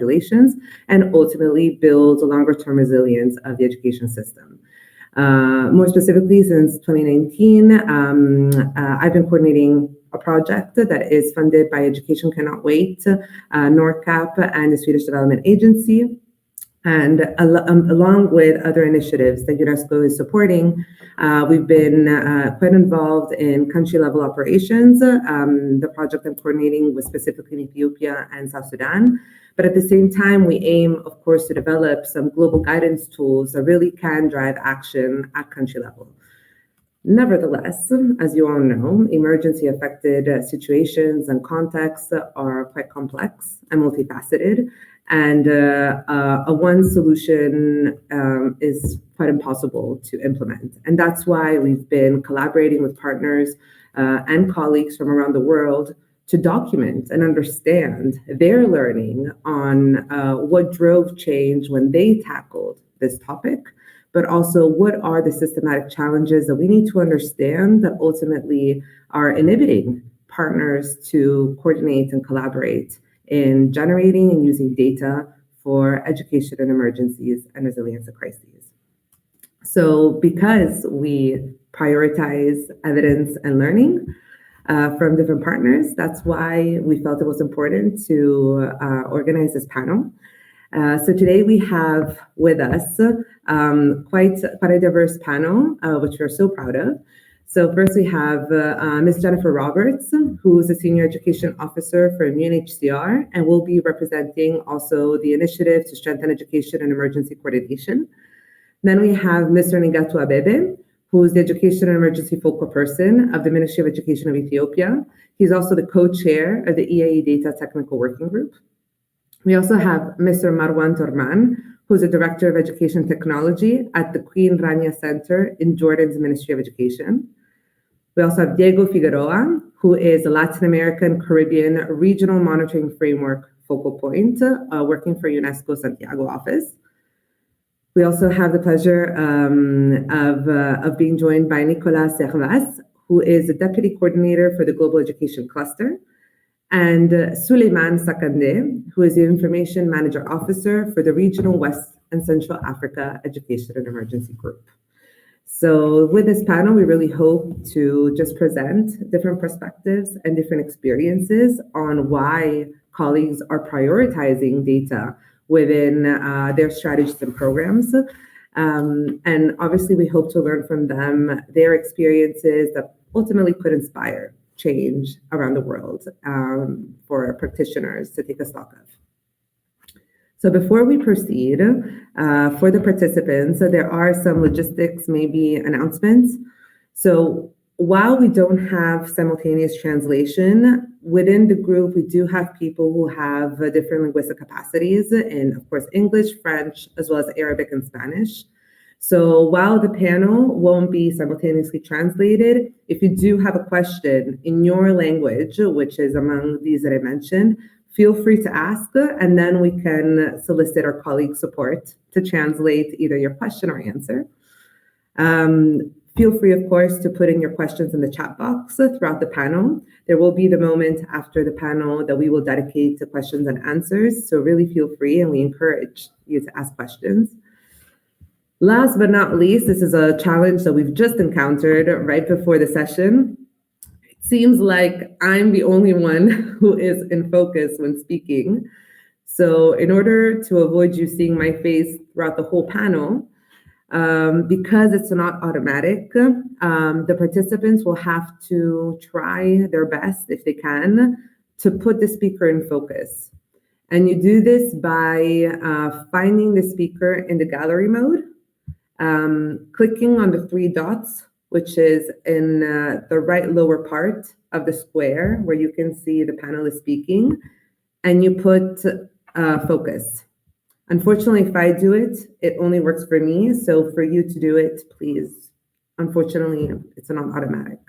populations and ultimately build a longer-term resilience of the education system. More specifically, since 2019, I've been coordinating a project that is funded by Education Cannot Wait, NORCAP, and the Swedish Development Agency. And along with other initiatives that UNESCO is supporting, we've been quite involved in country-level operations. The project I'm coordinating was specifically in Ethiopia and South Sudan. But at the same time, we aim, of course, to develop some global guidance tools that really can drive action at country level. Nevertheless, as you all know, emergency-affected situations and contexts are quite complex and multifaceted. And a one solution is quite impossible to implement. And that's why we've been collaborating with partners and colleagues from around the world to document and understand their learning on what drove change when they tackled this topic, but also what are the systematic challenges that we need to understand that ultimately are inhibiting partners to coordinate and collaborate in generating and using data for education in emergencies and resilience to crises. So because we prioritize evidence and learning from different partners, that's why we felt it was important to organize this panel. So today we have with us quite a diverse panel, which we're so proud of. So first we have Ms. Jennifer Roberts, who is a Senior Education Officer for UNHCR and will be representing also the initiative to strengthen education and emergency coordination. Then we have Mr. Nigatu Abebe, who is the Education and Emergency Focal Person of the Ministry of Education of Ethiopia. He's also the co-chair of the EAE Data Technical Working Group. We also have Mr. Marwan Torman, who's the Director of Education Technology at the Queen Rania Center in Jordan's Ministry of Education. We also have Diego Figueroa, who is a Latin American Caribbean Regional Monitoring Framework Focal Point, working for UNESCO Santiago office. We also have the pleasure of being joined by Nicolas Servas, who is the Deputy Coordinator for the Global Education Cluster, and Suleiman Sakande, who is the Information Manager Officer for the Regional West and Central Africa Education and Emergency Group. So with this panel, we really hope to just present different perspectives and different experiences on why colleagues are prioritizing data within their strategies and programs. And obviously, we hope to learn from them their experiences that ultimately could inspire change around the world for practitioners to take a stock of. So before we proceed, for the participants, there are some logistics, maybe announcements. So while we don't have simultaneous translation, within the group, we do have people who have different linguistic capacities in, of course, English, French, as well as Arabic and Spanish. So while the panel won't be simultaneously translated, if you do have a question in your language, which is among these that I mentioned, feel free to ask, and then we can solicit our colleague support to translate either your question or answer. Feel free, of course, to put in your questions in the chat box throughout the panel. There will be the moment after the panel that we will dedicate to questions and answers, so really feel free, and we encourage you to ask questions. Last but not least, this is a challenge that we've just encountered right before the session. Seems like I'm the only one who is in focus when speaking. So in order to avoid you seeing my face throughout the whole panel, because it's not automatic, the participants will have to try their best, if they can, to put the speaker in focus. And you do this by finding the speaker in the gallery mode, clicking on the three dots, which is in the right lower part of the square where you can see the panelist speaking, and you put focus. Unfortunately, if I do it, it only works for me. So for you to do it, please. Unfortunately, it's not automatic.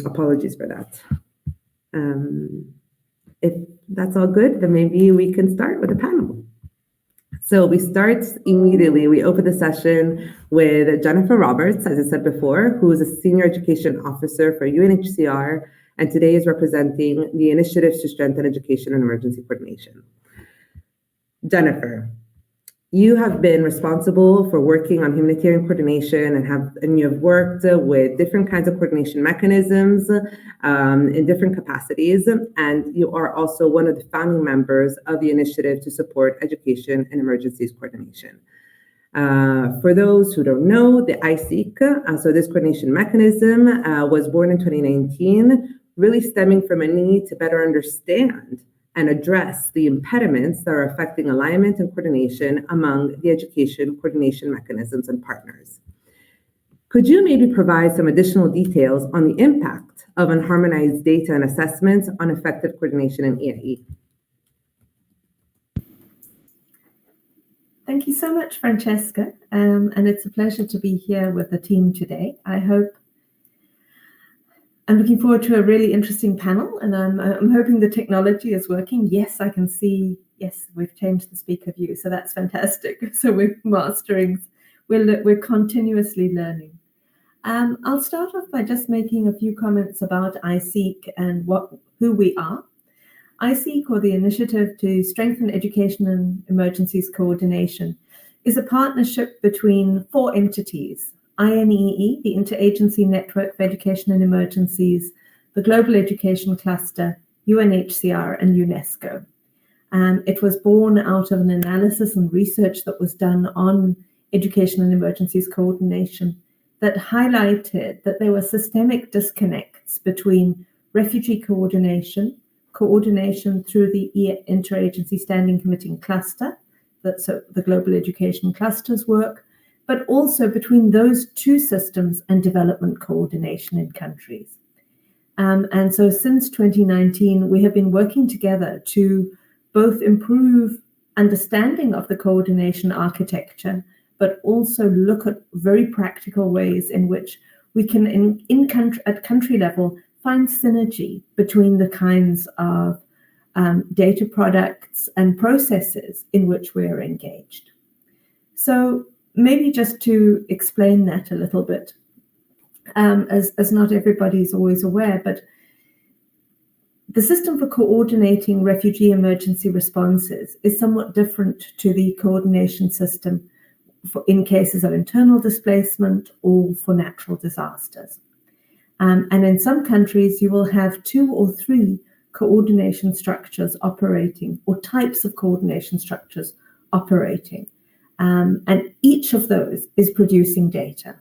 Apologies for that. If that's all good, then maybe we can start with the panel. So we start immediately. We open the session with Jennifer Roberts, as I said before, who is a Senior Education Officer for UNHCR and today is representing the initiatives to strengthen education and emergency coordination. Jennifer, you have been responsible for working on humanitarian coordination and you have worked with different kinds of coordination mechanisms in different capacities, and you are also one of the founding members of the initiative to support education and emergencies coordination. For those who don't know, the ISEEC, so this coordination mechanism was born in 2019, really stemming from a need to better understand and address the impediments that are affecting alignment and coordination among the education coordination mechanisms and partners. Could you maybe provide some additional details on the impact of unharmonized data and assessments on effective coordination in EIE? Thank you so much, Francesca, and it's a pleasure to be here with the team today. I'm looking forward to a really interesting panel, and I'm hoping the technology is working. Yes, I can see. Yes, we've changed the speaker view, so that's fantastic. So we're mastering. We're continuously learning. I'll start off by just making a few comments about ISEEC and who we are. ISEEC, or the Initiative to Strengthen Education and Emergencies Coordination, is a partnership between 4 entities: INEE, the Interagency Network for Education and Emergencies, the Global Education Cluster, UNHCR, and UNESCO. It was born out of an analysis and research that was done on education and emergencies coordination that highlighted that there were systemic disconnects between refugee coordination through the Interagency Standing Committee and Cluster, that's the Global Education Cluster's work, but also between those 2 systems and development coordination in countries. And so since 2019, we have been working together to both improve understanding of the coordination architecture, but also look at very practical ways in which we can, at country level, find synergy between the kinds of data products and processes in which we are engaged. So maybe just to explain that a little bit, as not everybody's always aware, but the system for coordinating refugee emergency responses is somewhat different to the coordination system in cases of internal displacement or for natural disasters. And in some countries, you will have 2 or 3 coordination structures operating, or types of coordination structures operating. And each of those is producing data.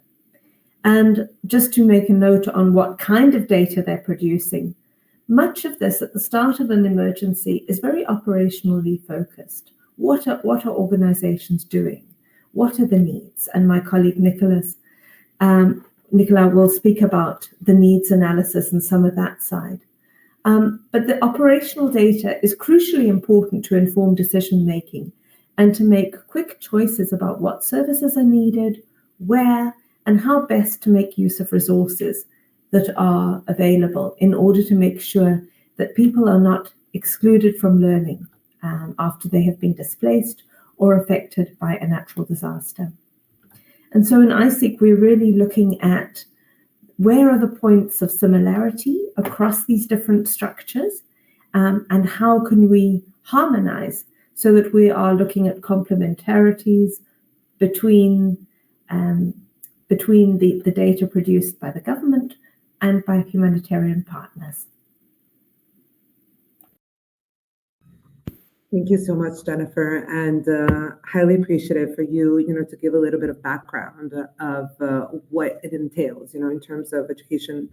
And just to make a note on what kind of data they're producing, much of this at the start of an emergency is very operationally focused. What are organizations doing? What are the needs? And my colleague Nicola will speak about the needs analysis and some of that side. But the operational data is crucially important to inform decision-making and to make quick choices about what services are needed, where, and how best to make use of resources that are available in order to make sure that people are not excluded from learning after they have been displaced or affected by a natural disaster. And so in ISEEC, we're really looking at where are the points of similarity across these different structures, and how can we harmonize so that we are looking at complementarities between the data produced by the government and by humanitarian partners. Thank you so much, Jennifer, and highly appreciative for you, to give a little bit of background of what it entails, in terms of education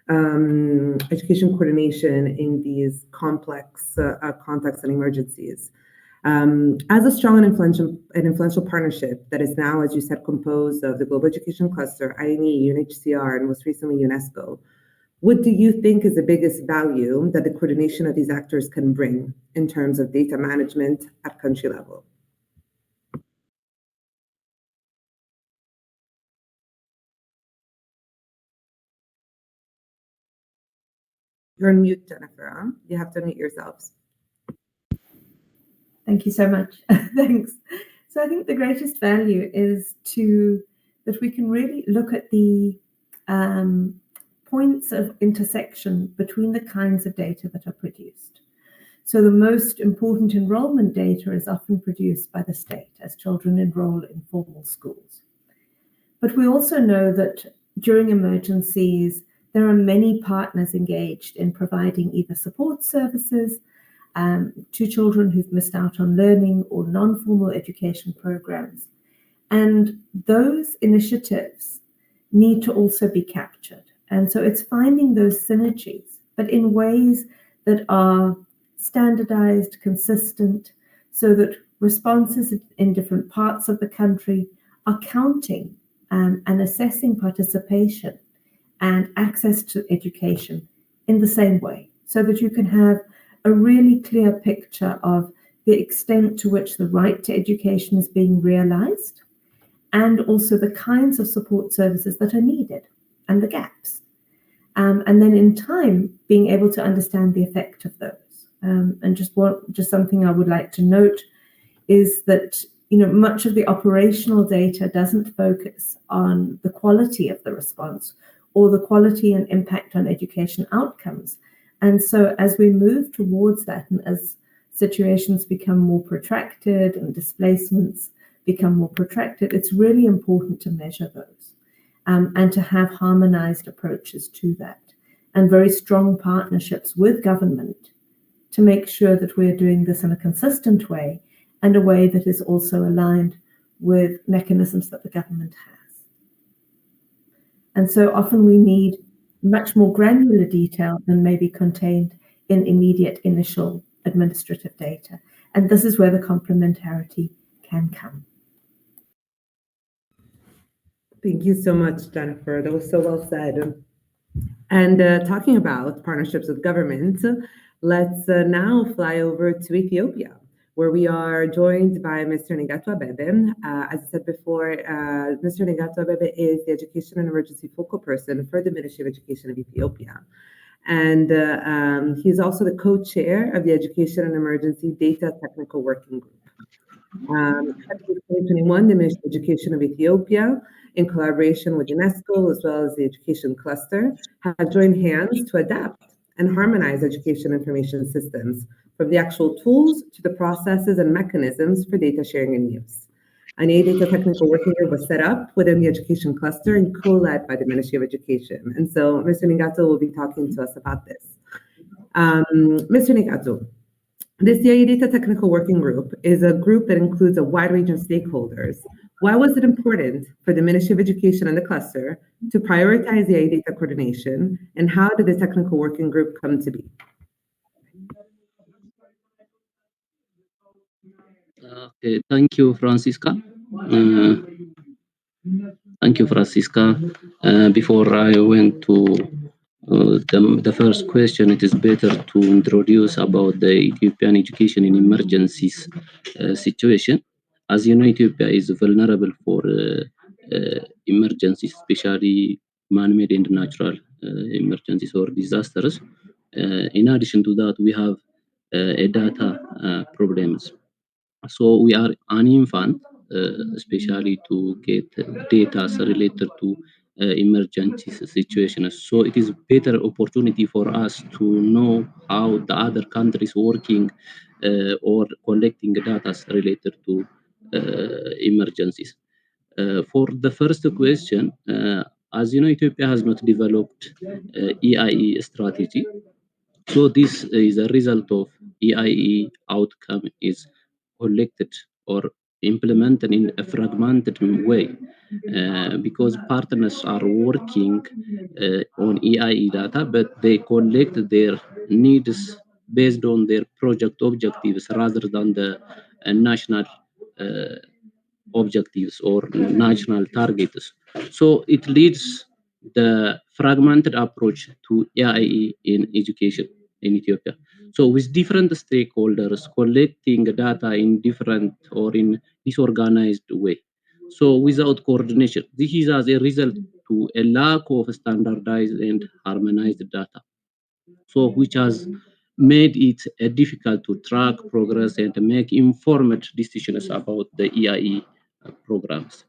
coordination in these complex contexts and emergencies. As a strong and influential partnership that is now, as you said, composed of the Global Education Cluster, INE, UNHCR, and most recently UNESCO, what do you think is the biggest value that the coordination of these actors can bring in terms of data management at country level? You're on mute, Jennifer. Huh? You have to unmute yourselves. Thank you so much. Thanks. So I think the greatest value is that we can really look at the points of intersection between the kinds of data that are produced. So the most important enrollment data is often produced by the state as children enroll in formal schools. But we also know that during emergencies, there are many partners engaged in providing either support services to children who've missed out on learning or non-formal education programs. And those initiatives need to also be captured. And so it's finding those synergies, but in ways that are standardized, consistent, so that responses in different parts of the country are counting and assessing participation and access to education in the same way, so that you can have a really clear picture of the extent to which the right to education is being realized, and also the kinds of support services that are needed and the gaps. And then in time, being able to understand the effect of those. And just something I would like to note is that much of the operational data doesn't focus on the quality of the response or the quality and impact on education outcomes. And so as we move towards that, and as situations become more protracted and displacements become more protracted, it's really important to measure those and to have harmonized approaches to that and very strong partnerships with government to make sure that we're doing this in a consistent way and a way that is also aligned with mechanisms that the government has. And so often we need much more granular detail than may be contained in immediate initial administrative data. And this is where the complementarity can come. Thank you so much, Jennifer. That was so well said. And talking about partnerships with government, let's now fly over to Ethiopia, where we are joined by Mr. Negato Abebe. As I said before, Mr. Negato Abebe is the Education and Emergency Focal Person for the Ministry of Education of Ethiopia. And he's also the co-chair of the Education and Emergency Data Technical Working Group. In 2021, the Ministry of Education of Ethiopia, in collaboration with UNESCO as well as the Education Cluster, have joined hands to adapt and harmonize education information systems, from the actual tools to the processes and mechanisms for data sharing and use. An data technical working group was set up within the Education Cluster and co-led by the Ministry of Education. And so Mr. Negato will be talking to us about this. Mr. Negato, this DIE Data Technical Working Group is a group that includes a wide range of stakeholders. Why was it important for the Ministry of Education and the cluster to prioritize DIE data coordination, and how did the technical working group come to be? Okay, thank you, Francisca. Before I went to the first question, it is better to introduce about the Ethiopian education in emergencies situation. As you know, Ethiopia is vulnerable for emergencies, especially man-made and natural emergencies or disasters. In addition to that, we have a data problems. So we are an infant, especially to get data related to emergency situations. So it is better opportunity for us to know how the other countries working or collecting data related to emergencies. For the first question, as you know, Ethiopia has not developed EIE strategy. So this is a result of EIE outcome is collected or implemented in a fragmented way because partners are working on EIE data, but they collect their needs based on their project objectives rather than the national objectives or national targets. So it leads the fragmented approach to AIE in education in Ethiopia. So with different stakeholders collecting data in different or in disorganized way. So without coordination, this is as a result to a lack of standardized and harmonized data. So which has made it difficult to track progress and make informed decisions about the EIE programs.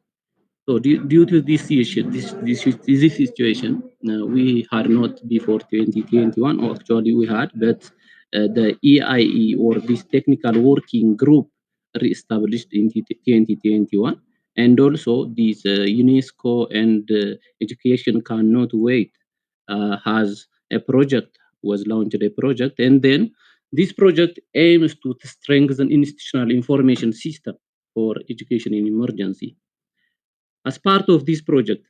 So due to this issue, this situation, we had not before 2021, or actually we had, but the EIE or this technical working group re-established in 2021, and also this UNESCO and Education Cannot Wait has a project, was launched a project, and then this project aims to strengthen institutional information system for education in emergency. As part of this project,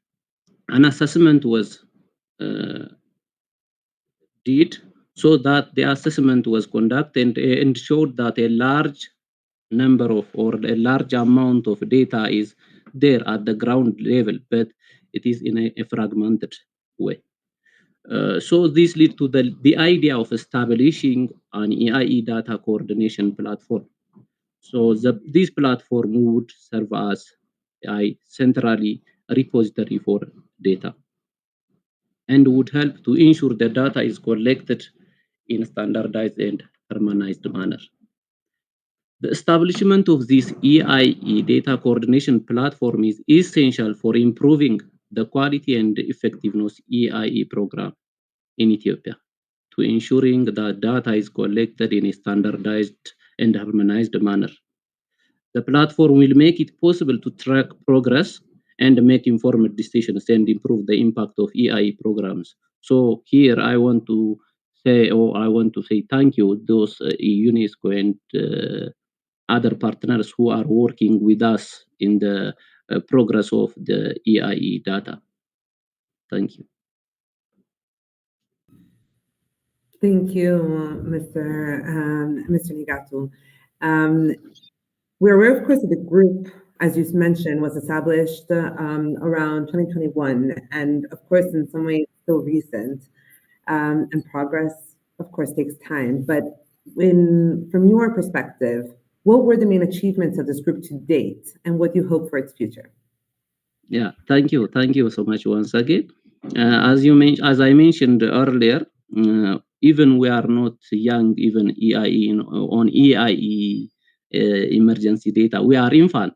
an assessment was uh, did so that the assessment was conducted and showed that a large number of or a large amount of data is there at the ground level, but it is in a fragmented way. So this leads to the idea of establishing an EIE data coordination platform. So this platform would serve as a centrally repository for data and would help to ensure the data is collected in standardized and harmonized manner. The establishment of this EIE data coordination platform is essential for improving the quality and effectiveness EIE program in Ethiopia, to ensuring that data is collected in a standardized and harmonized manner. The platform will make it possible to track progress and make informed decisions and improve the impact of EI programs. So here I want to say thank you those UNESCO and other partners who are working with us in the progress of the EIE data. Thank you. Thank you, Mr. Nigatu. We're aware, of course, that the group, as you mentioned, was established around 2021, and of course, in some ways, still recent. And progress, of course, takes time. But from your perspective, what were the main achievements of this group to date, and what do you hope for its future? Yeah, thank you so much once again. As I mentioned earlier, even we are not young, even EIE on EIE emergency data, we are infant.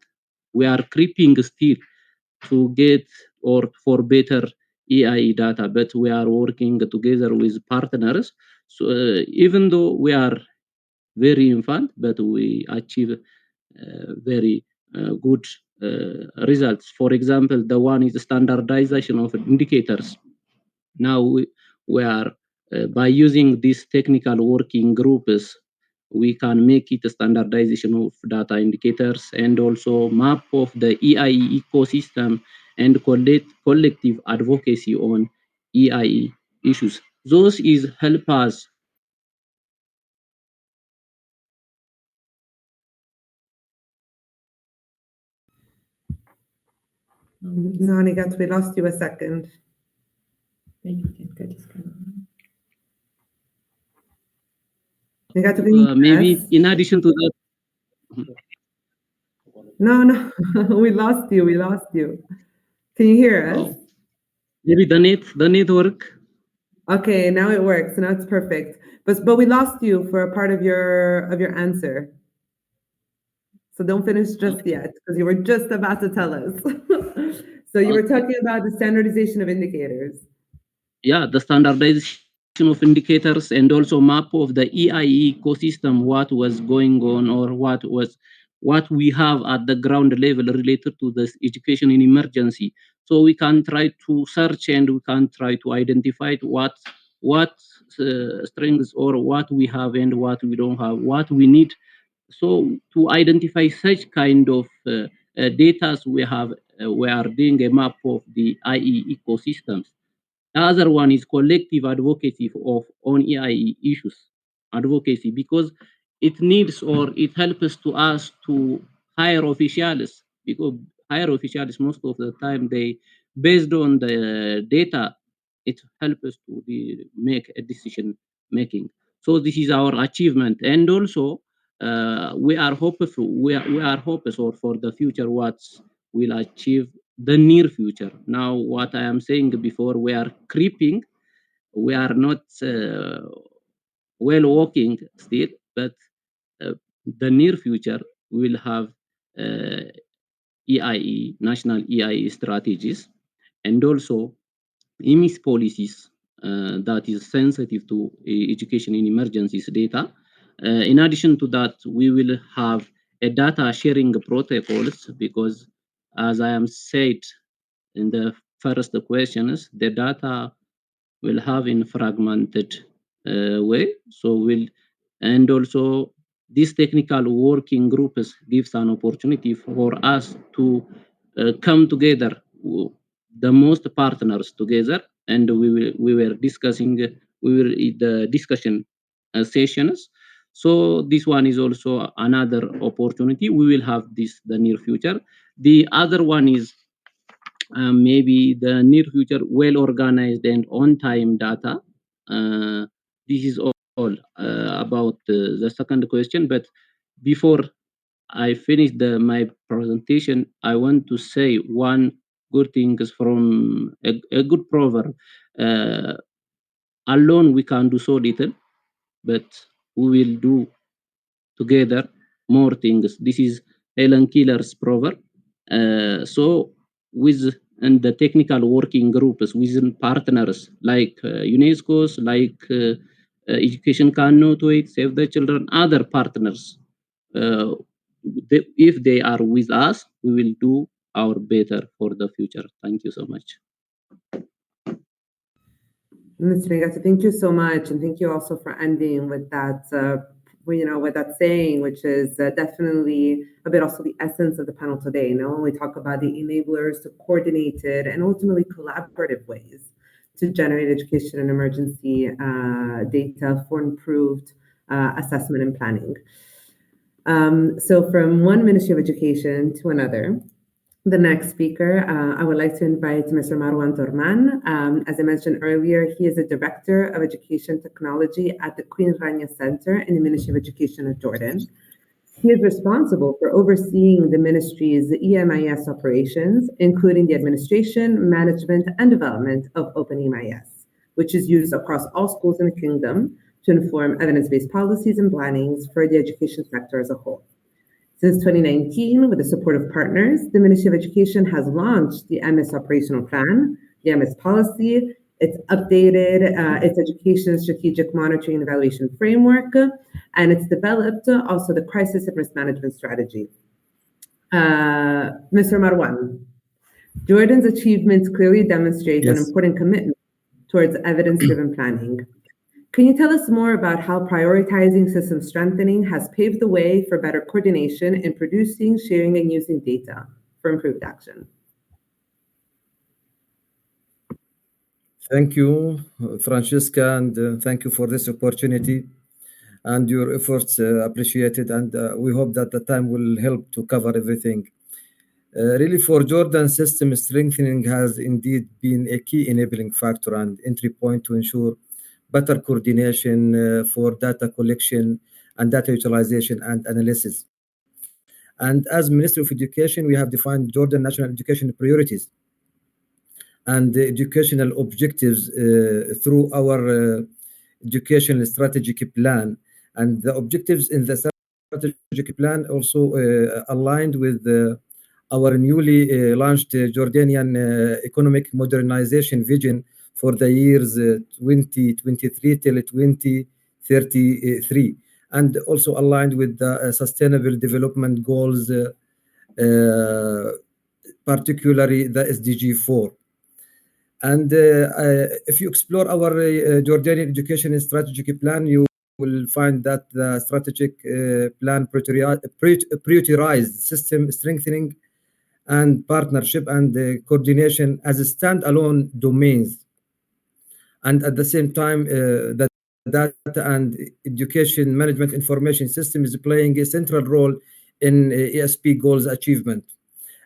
We are creeping still to get or for better EIE data, but we are working together with partners. So even though we are very infant, but we achieve very good results. For example, the one is standardization of indicators. Now we are by using these technical working groups, we can make it a standardization of data indicators and also map of the EIE ecosystem and collective advocacy on EIE issues. Those is help us. No, Nigat, we lost you a second. Nigat, Maybe in addition to that. No, we lost you. We lost you. Can you hear us? Oh. Maybe the network. Okay, now it works. Now it's perfect. But we lost you for a part of your answer. So don't finish just yet, because you were just about to tell us. So you were talking about the standardization of indicators. Yeah, the standardization of indicators and also map of the EIE ecosystem, what was going on or what we have at the ground level related to this education in emergency. So we can try to search and we can try to identify what strengths or what we have and what we don't have, what we need. So to identify such kind of data, we are doing a map of the IE ecosystems. The other one is collective advocacy of on EIE issues, advocacy, because it needs or it helps to us to hire officials, because higher officials most of the time they based on the data, it helps us to make a decision making. So this is our achievement, and also we are hopeful. We are hopeful for the future. What will achieve the near future. Now, what I am saying before, we are creeping, we are not well walking still, but the near future will have EIE, national EIE strategies, and also EMIS policies that is sensitive to education in emergencies data. In addition to that, we will have a data sharing protocols because, as I am said in the first questions, the data will have in fragmented way. So and also this technical working groups gives an opportunity for us to come together, the most partners together, and we were discussing the discussion sessions. So this one is also another opportunity. We will have this the near future. The other one is maybe the near future well organized and on time data. This is all about the second question. But before I finish my presentation, I want to say one good thing is from a good proverb. Uh, Alone we can do so little, but we will do together more things. This is Helen Keller's proverb. So with and the technical working groups within partners like UNESCO's, like Education Cannot Wait, Save the Children, other partners, uh, if they are with us, we will do our better for the future. Thank you so much. Mr. Mingata, thank you so much, and thank you also for ending with that, with that saying, which is definitely a bit also the essence of the panel today. When we talk about the enablers to coordinated and ultimately collaborative ways to generate education and emergency data for improved assessment and planning. So from one Ministry of Education to another, the next speaker, I would like to invite Mr. Marwan Torman. As I mentioned earlier, he is the Director of Education Technology at the Queen Rania Center in the Ministry of Education of Jordan. He is responsible for overseeing the ministry's EMIS operations, including the administration, management, and development of Open EMIS, which is used across all schools in the kingdom to inform evidence-based policies and plannings for the education sector as a whole. Since 2019, with the support of partners, the Ministry of Education has launched the MS Operational Plan, the MS Policy. It's updated its Education Strategic Monitoring and Evaluation Framework, and it's developed also the Crisis and Risk Management Strategy. Mr. Marwan, Jordan's achievements clearly demonstrate an important commitment towards evidence-driven planning. Can you tell us more about how prioritizing system strengthening has paved the way for better coordination in producing, sharing, and using data for improved action? Thank you, Francesca, and thank you for this opportunity and your efforts appreciated, and we hope that the time will help to cover everything. Really, for Jordan, system strengthening has indeed been a key enabling factor and entry point to ensure better coordination for data collection and data utilization and analysis. And as Ministry of Education, we have defined Jordan national education priorities and the educational objectives through our educational strategic plan. And the objectives in the strategic plan also aligned with our newly launched Jordanian economic modernization vision for the years 2023 till 2033, and also aligned with the Sustainable Development Goals, particularly the SDG 4. And if you explore our Jordanian education strategic plan, you will find that the strategic plan prioritized system strengthening and partnership and coordination as a standalone domains. And at the same time, the data and education management information system is playing a central role in ESP goals achievement.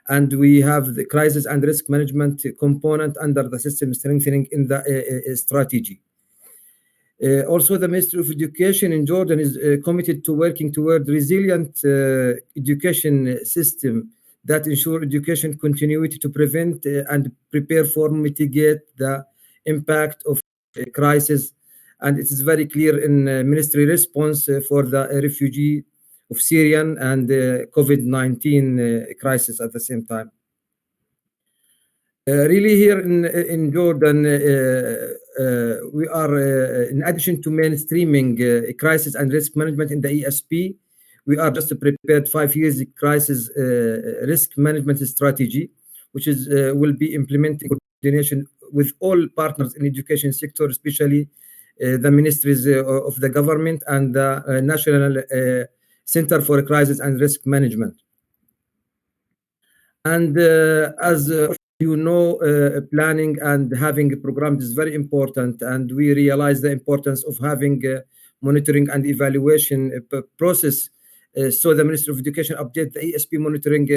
And we have the crisis and risk management component under the system strengthening in the strategy. Also, the Ministry of Education in Jordan is committed to working toward resilient education system that ensure education continuity to prevent and prepare for mitigate the impact of crisis. And it is very clear in ministry response for the refugee of Syrian and COVID-19 crisis at the same time. Really here in Jordan, we are, in addition to mainstreaming crisis and risk management in the ESP, we are just prepared 5 years crisis risk management strategy, which is will be implemented in coordination with all partners in education sector, especially the ministries of the government and the National Center for Crisis and Risk Management. And as you know, planning and having programs is very important, and we realize the importance of having monitoring and evaluation process. So the Ministry of Education update the ESP monitoring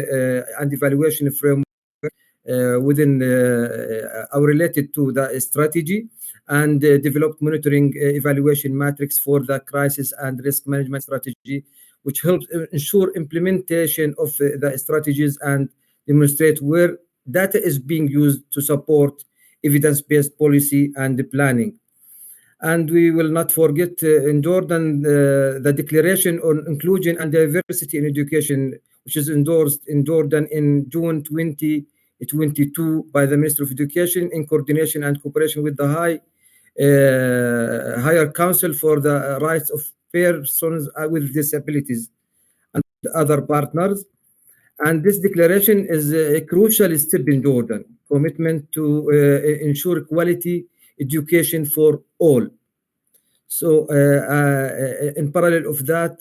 and evaluation framework within related to the strategy, and developed monitoring evaluation matrix for the crisis and risk management strategy, which helps ensure implementation of the strategies and demonstrate where data is being used to support evidence-based policy and planning. And we will not forget in Jordan the Declaration on Inclusion and Diversity in Education, which is endorsed in Jordan in June 2022 by the Ministry of Education in coordination and cooperation with the Higher Council for the Rights of Persons with Disabilities and other partners. And this declaration is a crucial step in Jordan, commitment to ensure quality education for all. So in parallel of that,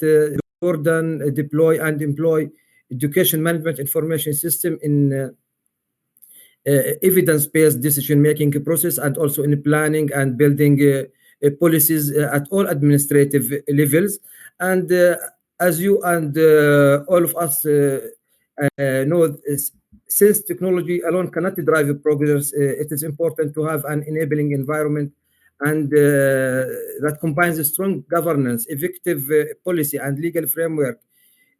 Jordan deploy and employ education management information system in evidence-based decision-making process, and also in planning and building policies at all administrative levels. And as you and all of us know, since technology alone cannot drive progress, it is important to have an enabling environment and that combines a strong governance, effective policy and legal framework,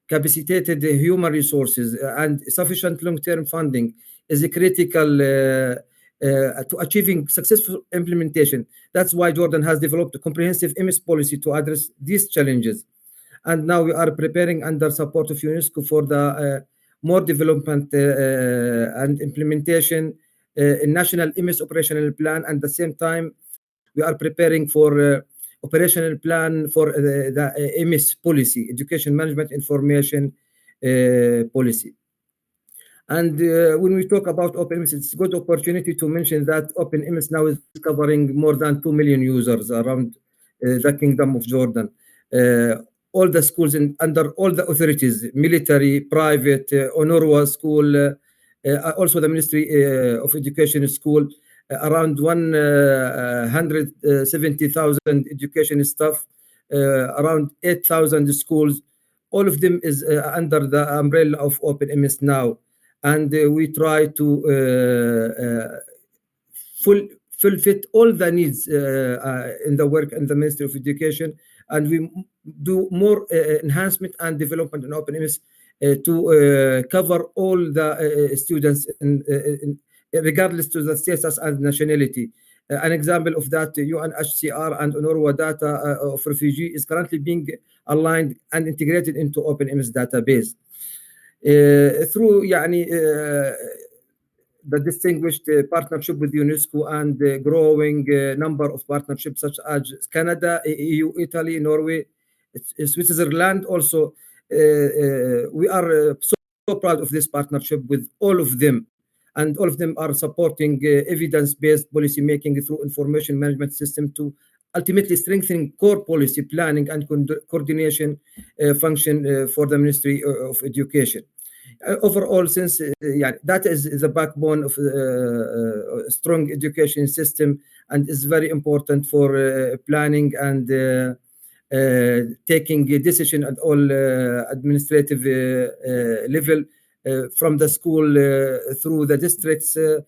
capacitated human resources, and sufficient long-term funding is critical to achieving successful implementation. That's why Jordan has developed a comprehensive MS policy to address these challenges. And now we are preparing under support of UNESCO for the more development and implementation in national MS operational plan. And at the same time, we are preparing for operational plan for the MS policy, education management information policy. And when we talk about OpenMS, it's a good opportunity to mention that OpenMS now is covering more than 2 million users around the Kingdom of Jordan. All the schools under all the authorities, military, private, UNRWA school, also the Ministry of Education school, around 170,000 education staff, around 8,000 schools. All of them is under the umbrella of OpenMS now. And we try to fulfill all the needs in the work in the Ministry of Education, and we do more enhancement and development in OpenMS to cover all the students regardless to the status and nationality. An example of that, UNHCR and UNRWA data of refugee is currently being aligned and integrated into OpenMS database. Through the distinguished partnership with UNESCO and growing number of partnerships such as Canada, EU, Italy, Norway, Switzerland also, we are so proud of this partnership with all of them. And all of them are supporting evidence-based policy making through information management system to ultimately strengthen core policy planning and coordination function for the Ministry of Education. Overall, since that is the backbone of a strong education system and is very important for planning and taking a decision at all administrative level, from the school through the districts till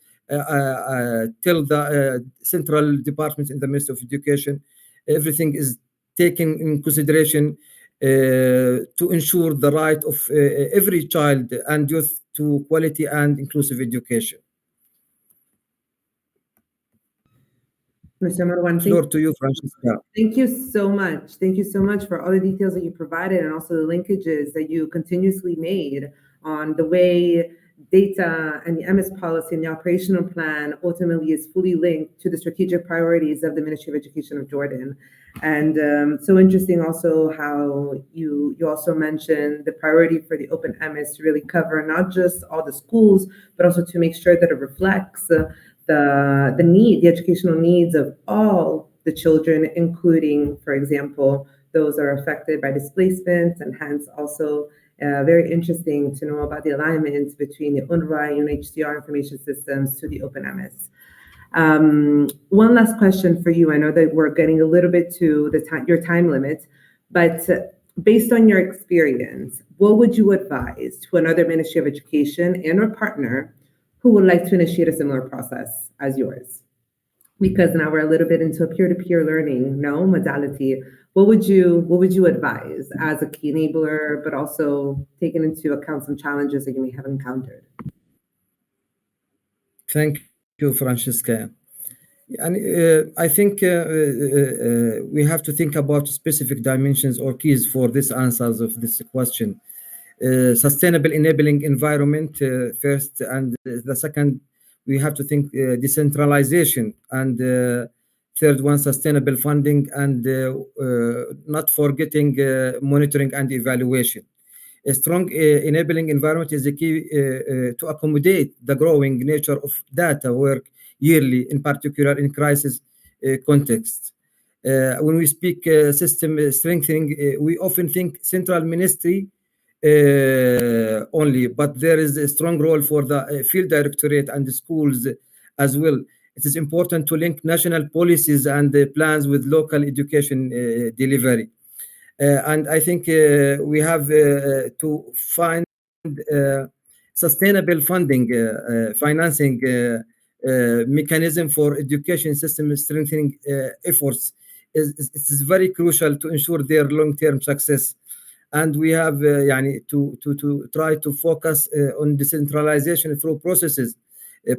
the central departments in the Ministry of Education. Everything is taken in consideration to ensure the right of every child and youth to quality and inclusive education. Mr. Marwan, Floor to you, Francesca. thank you so much. Thank you so much for all the details that you provided and also the linkages that you continuously made on the way data and the MS policy and the operational plan ultimately is fully linked to the strategic priorities of the Ministry of Education of Jordan. And so interesting also how you also mentioned the priority for the Open MS to really cover not just all the schools, but also to make sure that it reflects the educational needs of all the children, including, for example, those that are affected by displacement, and hence also very interesting to know about the alignment between the UNRWA and UNHCR information systems to the Open MS. One last question for you. I know that we're getting a little bit to your time limit, but based on your experience, what would you advise to another Ministry of Education and or partner who would like to initiate a similar process as yours? Because now we're a little bit into a peer-to-peer learning, modality. What would you advise as a key enabler, but also taking into account some challenges that you may have encountered? Thank you, Francesca. And I think we have to think about specific dimensions or keys for this answers of this question. Sustainable enabling environment first, and the second, we have to think decentralization, and third one, sustainable funding, and not forgetting monitoring and evaluation. A strong enabling environment is the key to accommodate the growing nature of data work yearly, in particular in crisis context. When we speak system strengthening, we often think central ministry only, but there is a strong role for the field directorate and the schools as well. It is important to link national policies and plans with local education delivery. And I think we have to find sustainable funding, financing mechanism for education system strengthening efforts. It is very crucial to ensure their long-term success. And we have to try to focus on decentralization through processes.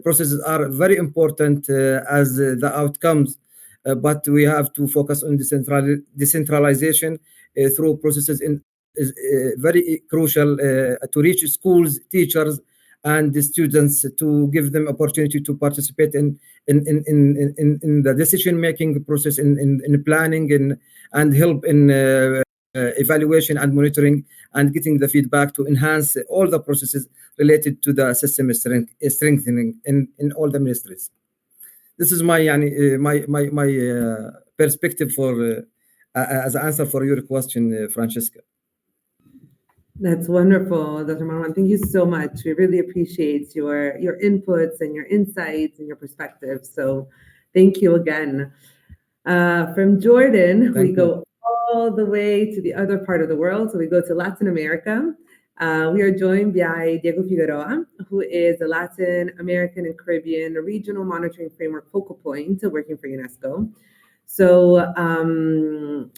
Processes are very important as the outcomes, but we have to focus on decentralization through processes is very crucial to reach schools, teachers, and the students, to give them opportunity to participate in the decision-making process, in planning, and help in evaluation and monitoring, and getting the feedback to enhance all the processes related to the system strengthening in all the ministries. This is my perspective for as an answer for your question, Francesca. That's wonderful, Dr. Marwan. Thank you so much. We really appreciate your inputs and your insights and your perspectives. So thank you again. From Jordan, we go all the way to the other part of the world. So we go to Latin America. We are joined by Diego Figueroa, who is a Latin American and Caribbean regional monitoring framework focal point working for UNESCO. So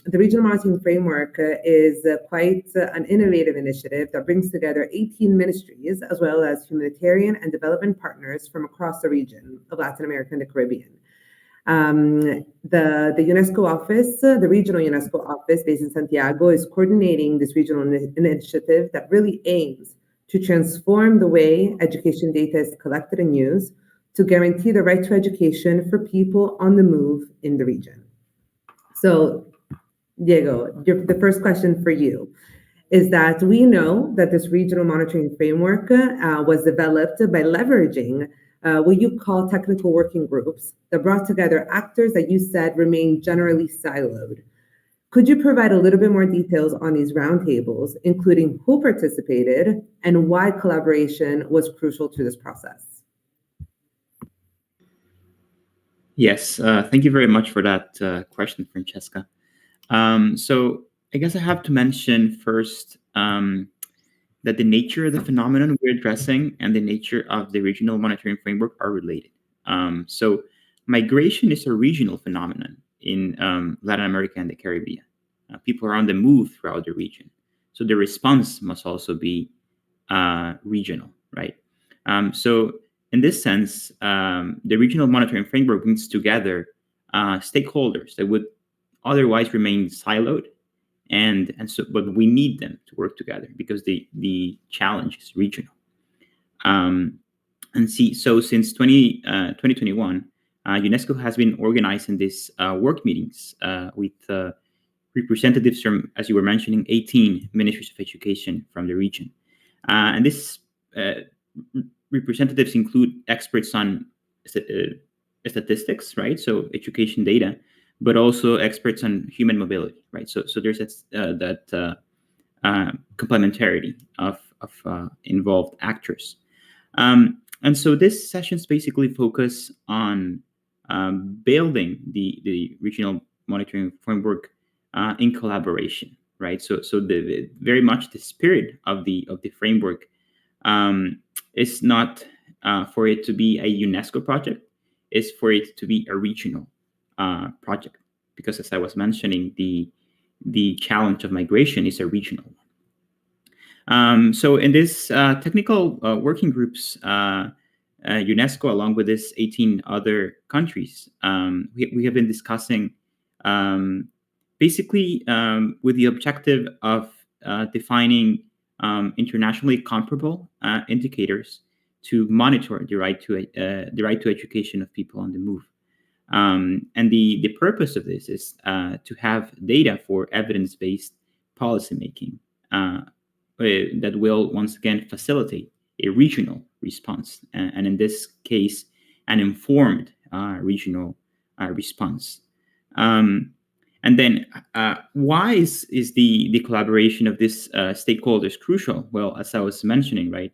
the regional monitoring framework is quite an innovative initiative that brings together 18 ministries, as well as humanitarian and development partners from across the region of Latin America and the Caribbean. The UNESCO office, the regional UNESCO office based in Santiago, is coordinating this regional initiative that really aims to transform the way education data is collected and used to guarantee the right to education for people on the move in the region. So, Diego, the first question for you is that we know that this regional monitoring framework was developed by leveraging what you call technical working groups that brought together actors that you said remain generally siloed. Could you provide a little bit more details on these roundtables, including who participated and why collaboration was crucial to this process? Yes, thank you very much for that question, Francesca. So I guess I have to mention first that the nature of the phenomenon we're addressing and the nature of the regional monitoring framework are related. So migration is a regional phenomenon in Latin America and the Caribbean. People are on the move throughout the region. So the response must also be regional, right? So in this sense, the regional monitoring framework brings together stakeholders that would otherwise remain siloed, but we need them to work together because the challenge is regional. So since 2021, UNESCO has been organizing these work meetings with representatives from, as you were mentioning, 18 ministries of education from the region. And these representatives include experts on statistics, right? So education data, but also experts on human mobility, right? So there's that complementarity of involved actors. And so these sessions basically focus on building the regional monitoring framework in collaboration, right? So the very much the spirit of the framework is not for it to be a UNESCO project, is for it to be a regional project, because as I was mentioning, the challenge of migration is a regional one. So in this technical working groups, UNESCO, along with these 18 other countries, we have been discussing basically with the objective of defining internationally comparable indicators to monitor the right to education of people on the move. And the purpose of this is to have data for evidence-based policymaking that will once again facilitate a regional response, and in this case, an informed regional response. And then, why is the collaboration of these stakeholders crucial? Well, as I was mentioning, right,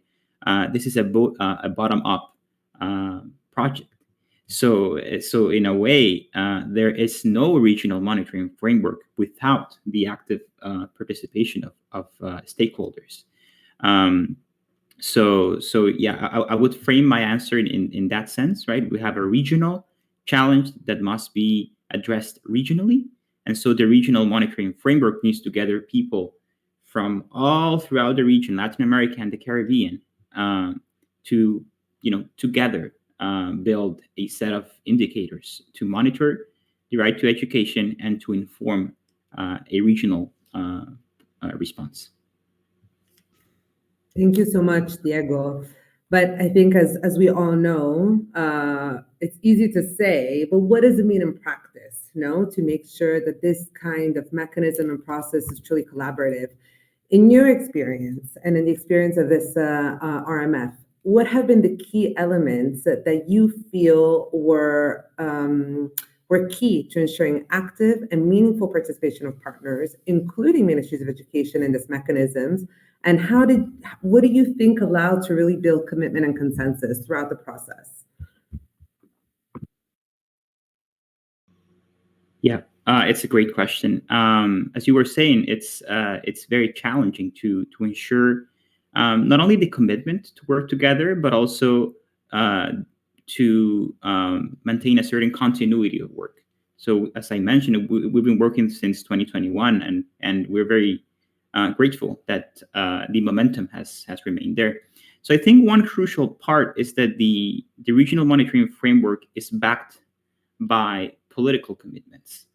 this is a bottom-up project. So in a way, there is no regional monitoring framework without the active participation of stakeholders. So yeah, I would frame my answer in that sense, right? We have a regional challenge that must be addressed regionally, and so the regional monitoring framework needs to gather people from all throughout the region, Latin America and the Caribbean, to together build a set of indicators to monitor the right to education and to inform a regional response. Thank you so much, Diego. But I think as we all know, it's easy to say, but what does it mean in practice, to make sure that this kind of mechanism and process is truly collaborative? In your experience and in the experience of this RMF, what have been the key elements that you feel were key to ensuring active and meaningful participation of partners, including ministries of education, in this mechanisms? And what do you think allowed to really build commitment and consensus throughout the process? Yeah, it's a great question. As you were saying, it's very challenging to ensure not only the commitment to work together, but also to maintain a certain continuity of work. So as I mentioned, we've been working since 2021, and we're very grateful that the momentum has remained there. So I think one crucial part is that the regional monitoring framework is backed by political commitments.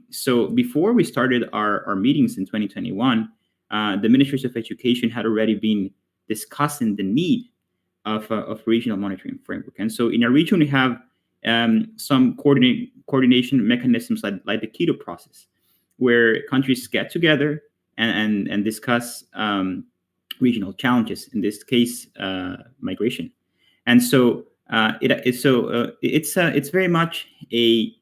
So before we started our meetings in 2021, the Ministries of Education had already been discussing the need of regional monitoring framework. And so in our region, we have some coordination mechanisms like the Quito process, where countries get together and discuss regional challenges, in this case, migration. And so it's very much a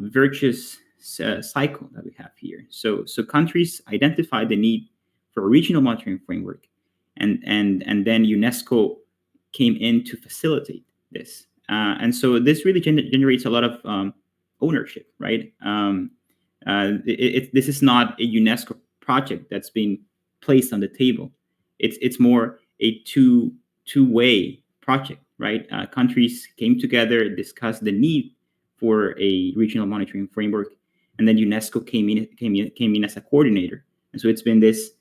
virtuous cycle that we have here. So countries identify the need for a regional monitoring framework, and then UNESCO came in to facilitate this. And so this really generates a lot of ownership, right? This is not a UNESCO project that's been placed on the table. It's more a two-way project, right? Countries came together, discussed the need for a regional monitoring framework, and then UNESCO came in as a coordinator. And so it's been this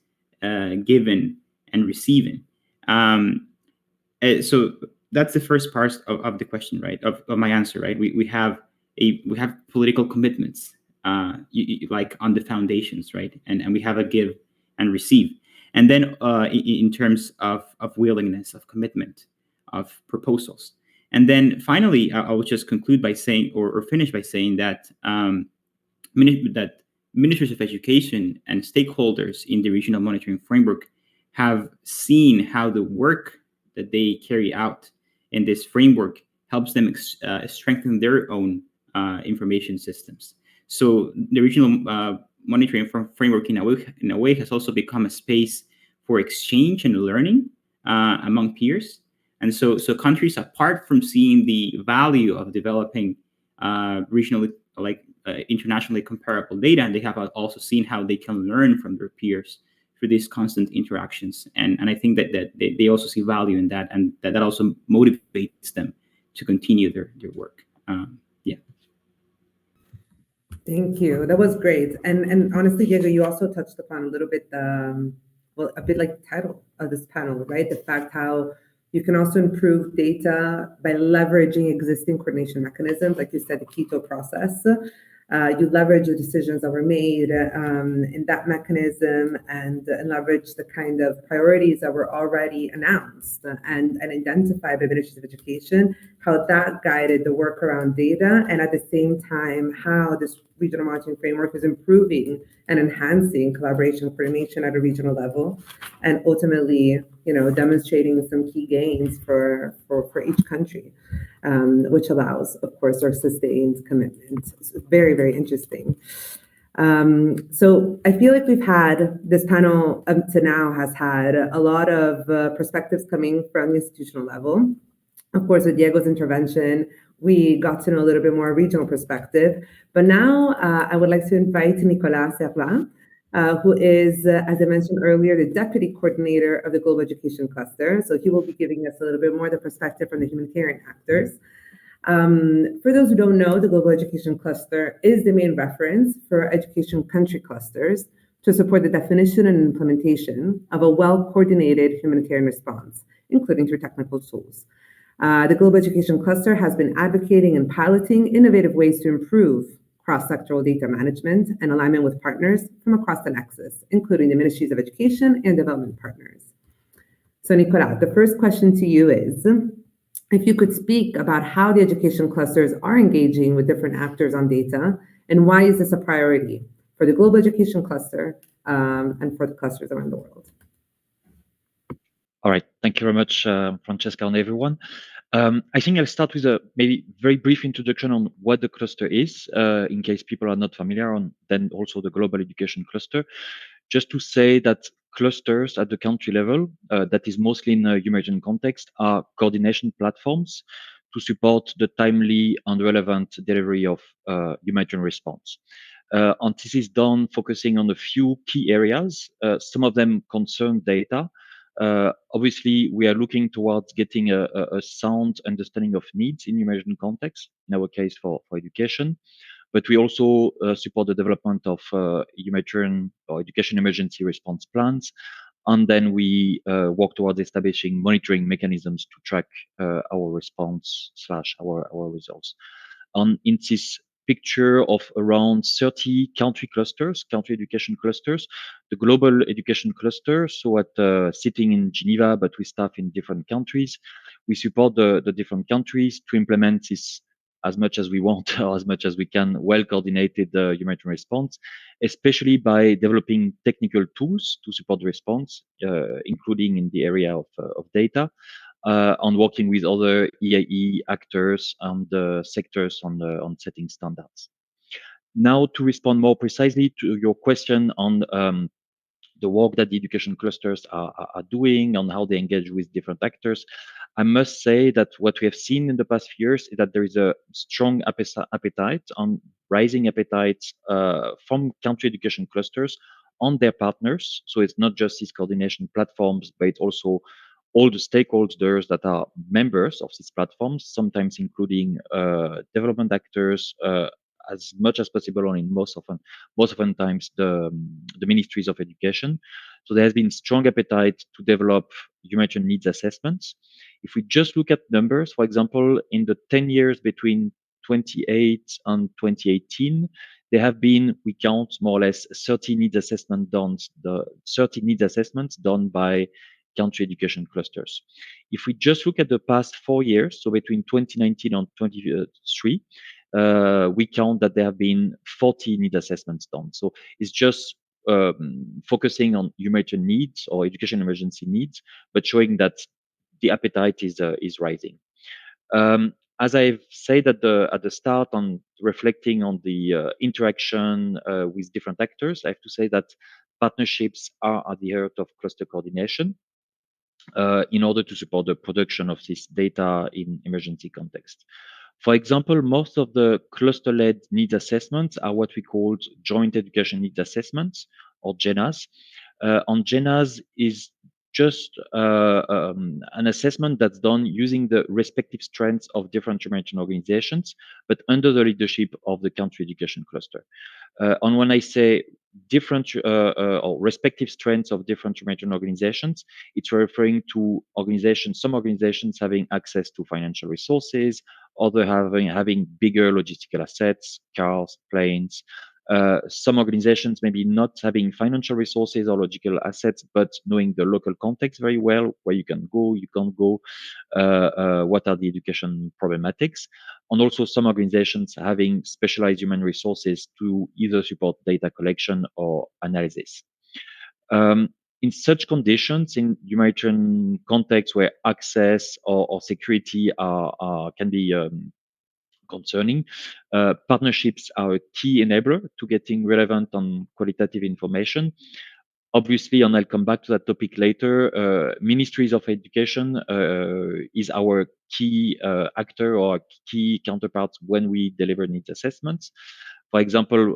given and receiving. So that's the first part of the question, right? Of my answer, right? We have we have political commitments, like on the foundations, right? And we have a give and receive. And then in terms of willingness, of commitment, of proposals. And then finally, I will just conclude by saying, or finish by saying that that Ministries of Education and stakeholders in the regional monitoring framework have seen how the work that they carry out in this framework helps them strengthen their own information systems. So the regional monitoring framework in a way has also become a space for exchange and learning among peers. And so countries, apart from seeing the value of developing regionally, internationally comparable data, and they have also seen how they can learn from their peers through these constant interactions. And I think that they also see value in that, and that also motivates them to continue their work. Yeah. Thank you. That was great. And honestly, Diego, you also touched upon a little bit a bit like the title of this panel, right? The fact how you can also improve data by leveraging existing coordination mechanisms, like you said, the Quito process. You leverage the decisions that were made in that mechanism and leverage the kind of priorities that were already announced and identified by Ministries of Education, how that guided the work around data, and at the same time, how this regional monitoring framework is improving and enhancing collaboration and coordination at a regional level, and ultimately, demonstrating some key gains for each country, which allows, of course, our sustained commitment. It's very, very interesting. So I feel like we've had, this panel up to now has had a lot of perspectives coming from the institutional level. Of course, with Diego's intervention, we got to know a little bit more regional perspective. But now I would like to invite Nicolas Servan, who is, as I mentioned earlier, the Deputy Coordinator of the Global Education Cluster. So he will be giving us a little bit more the perspective from the humanitarian actors. For those who don't know, the Global Education Cluster is the main reference for education country clusters to support the definition and implementation of a well-coordinated humanitarian response, including through technical tools. The Global Education Cluster has been advocating and piloting innovative ways to improve cross-sectoral data management and alignment with partners from across the nexus, including the Ministries of Education and development partners. So Nicolas, the first question to you is, if you could speak about how the education clusters are engaging with different actors on data, and why is this a priority for the Global Education Cluster and for the clusters around the world? All right, thank you very much, Francesca, and everyone. I think I'll start with a maybe very brief introduction on what the cluster is, in case people are not familiar, and then also the Global Education Cluster. Just to say that clusters at the country level, that is mostly in a emergent context, are coordination platforms to support the timely and relevant delivery of humanitarian response. And this is done focusing on a few key areas. Some of them concern data. Obviously, we are looking towards getting a sound understanding of needs in emergent context, in our case for education. But we also support the development of humanitarian or education emergency response plans. And then we work towards establishing monitoring mechanisms to track our response / our results. In this picture of around 30 country clusters, country education clusters, the Global Education Cluster, so at sitting in Geneva, but we staff in different countries. We support the different countries to implement this as much as we want or as much as we can, well-coordinated humanitarian response, especially by developing technical tools to support the response, including in the area of data, on working with other EAE actors and sectors on setting standards. Now, to respond more precisely to your question on the work that the education clusters are doing and how they engage with different actors, I must say that what we have seen in the past few years is that there is a strong appetite and rising appetite from country education clusters on their partners. So it's not just these coordination platforms, but it's also all the stakeholders that are members of these platforms, sometimes including development actors, as much as possible, and most often times the Ministries of Education. So there has been strong appetite to develop humanitarian needs assessments. If we just look at numbers, for example, in the 10 years between 28 and 2018, there have been, we count more or less 30 needs assessments done by country education clusters. If we just look at the past 4 years, so between 2019 and 2023, we count that there have been 40 need assessments done. So it's just focusing on humanitarian needs or education emergency needs, but showing that the appetite is rising. As I've said at the start, on reflecting on the interaction with different actors, I have to say that partnerships are at the heart of cluster coordination in order to support the production of this data in emergency context. For example, most of the cluster-led needs assessments are what we call joint education needs assessments, or GENAs. On GENAs is just an assessment that's done using the respective strengths of different humanitarian organizations, but under the leadership of the country education cluster. And when I say different or respective strengths of different humanitarian organizations, it's referring to some organizations having access to financial resources, other having bigger logistical assets, cars, planes. Some organizations maybe not having financial resources or logical assets, but knowing the local context very well, where you can go, you can't go, what are the education problematics, and also some organizations having specialized human resources to either support data collection or analysis. In such conditions, in humanitarian contexts where access or security can be concerning, partnerships are a key enabler to getting relevant and qualitative information. Obviously, and I'll come back to that topic later, Ministries of Education is our key actor or key counterpart when we deliver needs assessments. For example,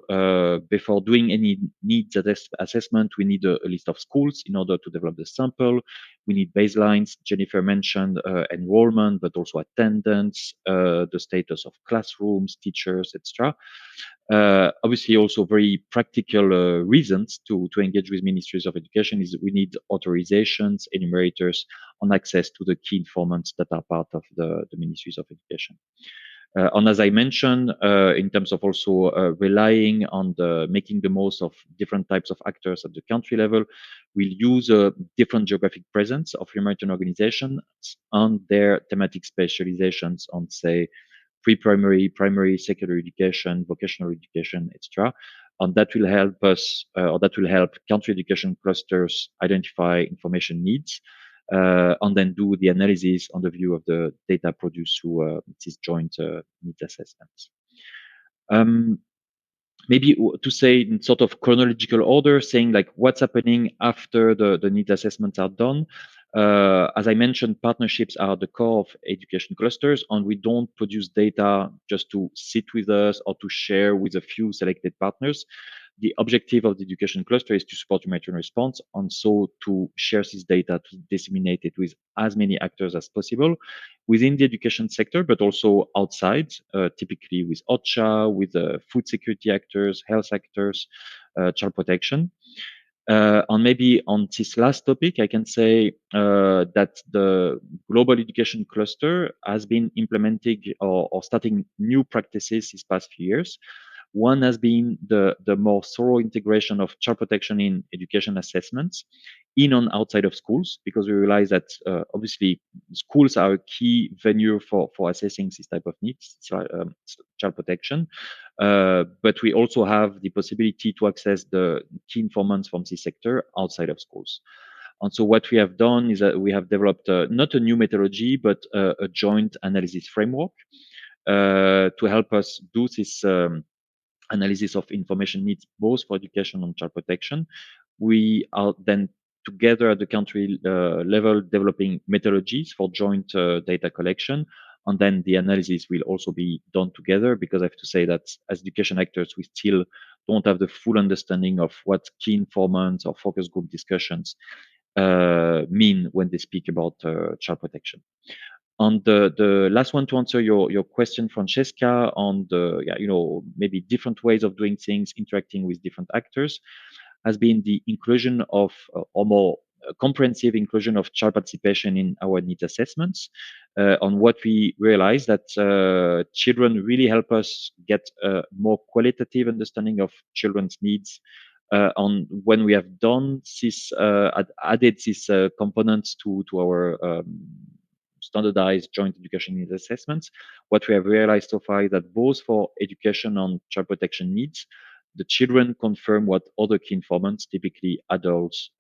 before doing any needs assessment, we need a list of schools in order to develop the sample. We need baselines. Jennifer mentioned enrollment, but also attendance, the status of classrooms, teachers, etc. Obviously, also very practical reasons to engage with Ministries of Education is we need authorizations, enumerators, on access to the key informants that are part of the Ministries of Education. And as I mentioned, in terms of also relying on making the most of different types of actors at the country level, we'll use a different geographic presence of humanitarian organizations and their thematic specializations on, say, pre-primary, primary, secondary education, vocational education, etc. And that will help us, or that will help country education clusters identify information needs, and then do the analysis on the view of the data produced through these joint needs assessments. Maybe to say in sort of chronological order, saying like what's happening after the needs assessments are done. As I mentioned, partnerships are the core of education clusters, and we don't produce data just to sit with us or to share with a few selected partners. The objective of the education cluster is to support humanitarian response, and so to share this data, to disseminate it with as many actors as possible within the education sector, but also outside, typically with OCHA, with food security actors, health actors, child protection. And maybe on this last topic, I can say that the global education cluster has been implementing or starting new practices these past few years. One has been the more thorough integration of child protection in education assessments in and outside of schools, because we realize that obviously schools are a key venue for assessing this type of needs, child protection. But we also have the possibility to access the key informants from this sector outside of schools. And so what we have done is that we have developed not a new methodology, but a joint analysis framework to help us do this analysis of information needs, both for education and child protection. We are then together at the country level developing methodologies for joint data collection. And then the analysis will also be done together, because I have to say that as education actors, we still don't have the full understanding of what key informants or focus group discussions mean when they speak about child protection. On the last one, to answer your question, Francesca, on the maybe different ways of doing things, interacting with different actors, has been the inclusion of or more comprehensive inclusion of child participation in our needs assessments. on what we realized that children really help us get a more qualitative understanding of children's needs. On when we have done this, added these components to our standardized joint education needs assessments, what we have realized so far is that both for education on child protection needs, the children confirm what other key informants, typically adults,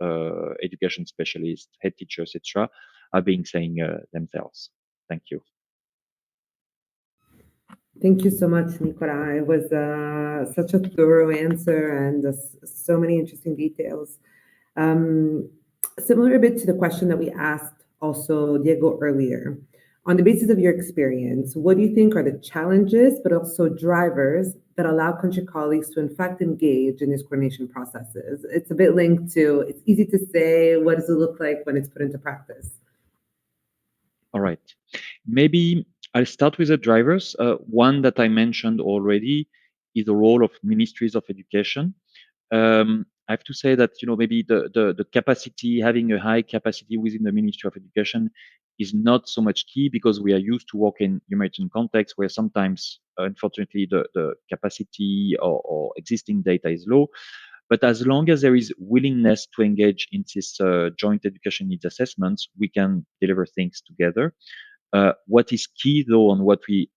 education specialists, head teachers, etc., are being saying themselves. Thank you. Thank you so much, Nicola. It was such a thorough answer and so many interesting details. Similar a bit to the question that we asked also Diego earlier. On the basis of your experience, what do you think are the challenges, but also drivers that allow country colleagues to in fact engage in these coordination processes? It's a bit linked to, it's easy to say, what does it look like when it's put into practice? All right. Maybe I'll start with the drivers. One that I mentioned already is the role of Ministries of Education. I have to say that, maybe the capacity, having a high capacity within the Ministry of Education is not so much key, because we are used to work in humanitarian context where sometimes, unfortunately, the capacity or existing data is low. But as long as there is willingness to engage in this joint education needs assessments, we can deliver things together. What is key, though, on what we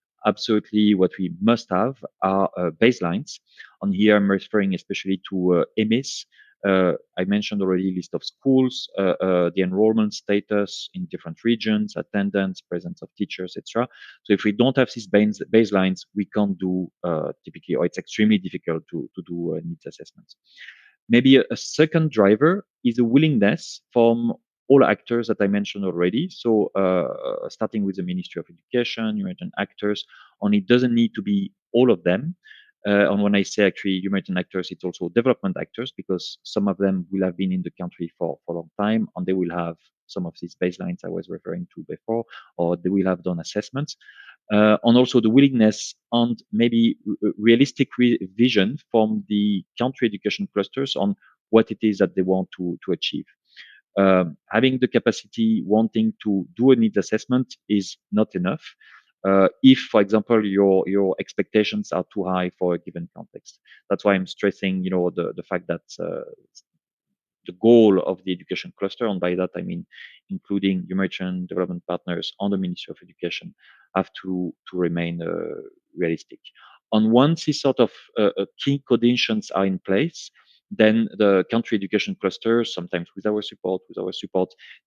must have are baselines. On here, I'm referring especially to EMIS. I mentioned already list of schools, the enrollment status in different regions, attendance, presence of teachers, etc. So if we don't have these baselines, we can't do typically, or it's extremely difficult to do needs assessments. Maybe a second driver is a willingness from all actors that I mentioned already. So starting with the Ministry of Education, humanitarian actors, and it doesn't need to be all of them. And when I say actually humanitarian actors, it's also development actors, because some of them will have been in the country for a long time, and they will have some of these baselines I was referring to before, or they will have done assessments. And also the willingness and maybe realistic vision from the country education clusters on what it is that they want to achieve. Having the capacity, wanting to do a needs assessment is not enough. If, for example, your expectations are too high for a given context. That's why I'm stressing, the fact that the goal of the education cluster, and by that I mean including humanitarian development partners on the Ministry of Education, have to remain realistic. And once these sort of key conditions are in place, then the country education clusters, sometimes with our support,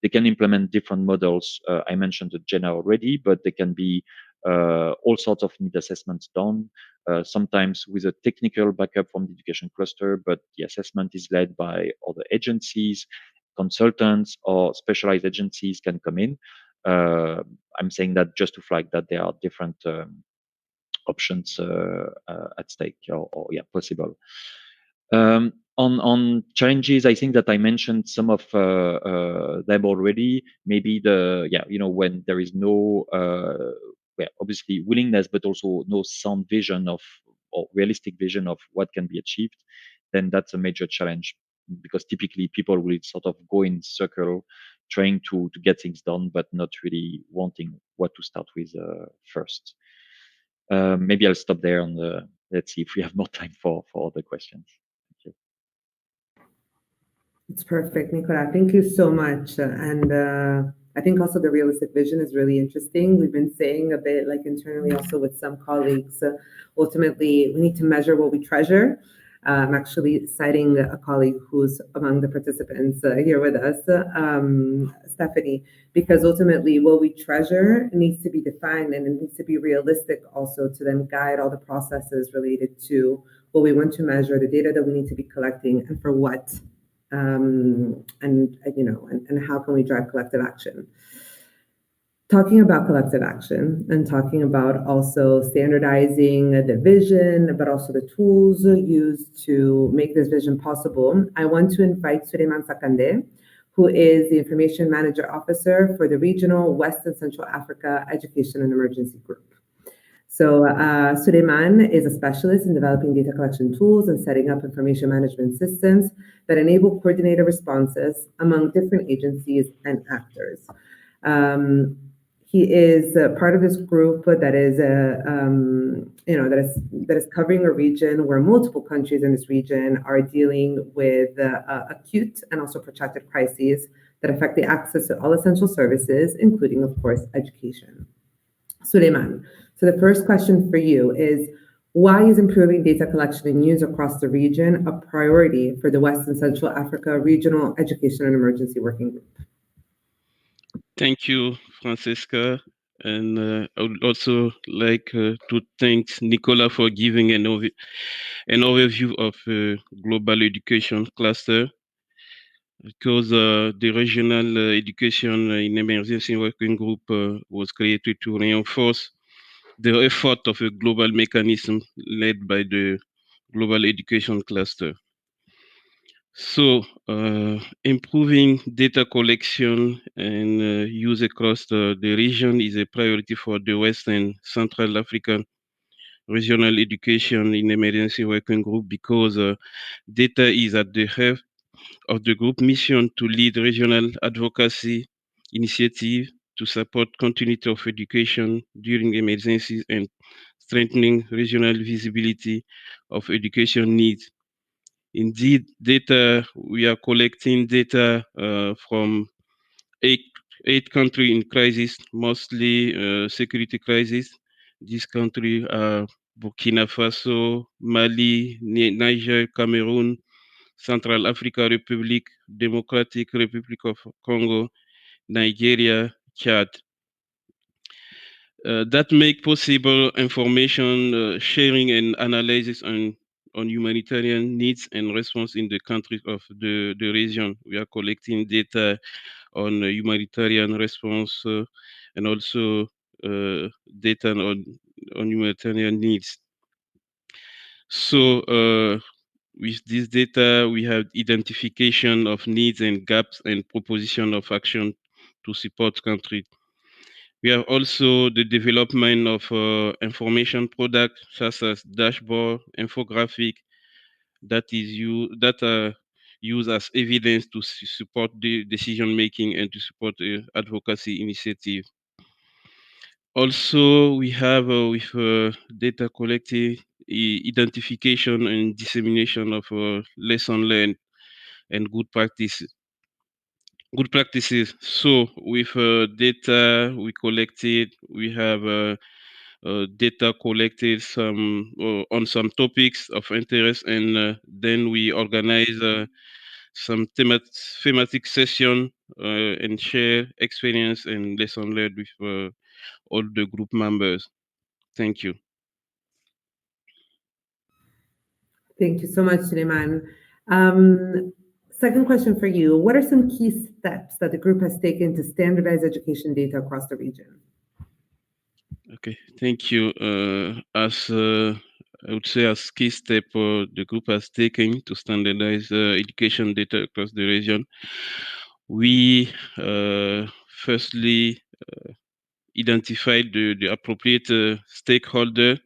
they can implement different models. I mentioned the GENA already, but they can be all sorts of need assessments done, sometimes with a technical backup from the education cluster, but the assessment is led by other agencies, consultants, or specialized agencies can come in. I'm saying that just to flag that there are different options at stake or possible. On challenges, I think that I mentioned some of them already. Maybe when there is no obviously willingness, but also no sound vision or realistic vision of what can be achieved, then that's a major challenge, because typically people will sort of go in circle trying to get things done, but not really wanting what to start with first. Maybe I'll stop there on let's see if we have more time for other questions. Thank you. It's perfect, Nicola. Thank you so much. And I think also the realistic vision is really interesting. We've been saying a bit like internally also with some colleagues, ultimately we need to measure what we treasure. I'm actually citing a colleague who's among the participants here with us, Stephanie, because ultimately what we treasure needs to be defined, and it needs to be realistic also to then guide all the processes related to what we want to measure, the data that we need to be collecting, and for what. And how can we drive collective action? Talking about collective action and talking about also standardizing the vision, but also the tools used to make this vision possible, I want to invite Suleiman Sakande, who is the Information Manager Officer for the Regional West and Central Africa Education and Emergency Group. So Suleiman is a specialist in developing data collection tools and setting up information management systems that enable coordinated responses among different agencies and actors. He is part of this group that is, that is covering a region where multiple countries in this region are dealing with acute and also protracted crises that affect the access to all essential services, including, of course, education. Suleiman, so the first question for you is, why is improving data collection and use across the region a priority for the West and Central Africa Regional Education and Emergency Working Group? Thank you, Francesca. And I would also like to thank Nicola for giving an overview of global education cluster, because the regional education in emergency working group was created to reinforce the effort of a global mechanism led by the global education cluster. So, improving data collection and use across the region is a priority for the West and Central African Regional Education in Emergency Working Group, because data is at the heart of the group mission to lead regional advocacy initiative to support continuity of education during emergencies and strengthening regional visibility of education needs. Indeed, we are collecting data from eight countries in crisis, mostly security crisis. These countries are Burkina Faso, Mali, Niger, Cameroon, Central Africa Republic, Democratic Republic of Congo, Nigeria, Chad. That make possible information sharing and analysis on humanitarian needs and response in the countries of the region. We are collecting data on humanitarian response and also data on humanitarian needs. So with this data, we have identification of needs and gaps and proposition of action to support countries. We have also the development of information products such as dashboard, infographic that are used as evidence to support the decision making and to support advocacy initiative. Also, we have with data collected, identification and dissemination of lesson learned and good practices. So with data we collected, we have data collected on some topics of interest, and then we organize some thematic session and share experience and lesson learned with all the group members. Thank you. Thank you so much, Suleiman. Second question for you. What are some key steps that the group has taken to standardize education data across the region? Okay, thank you. I would say as key step the group has taken to standardize education data across the region, we firstly identified the appropriate stakeholder,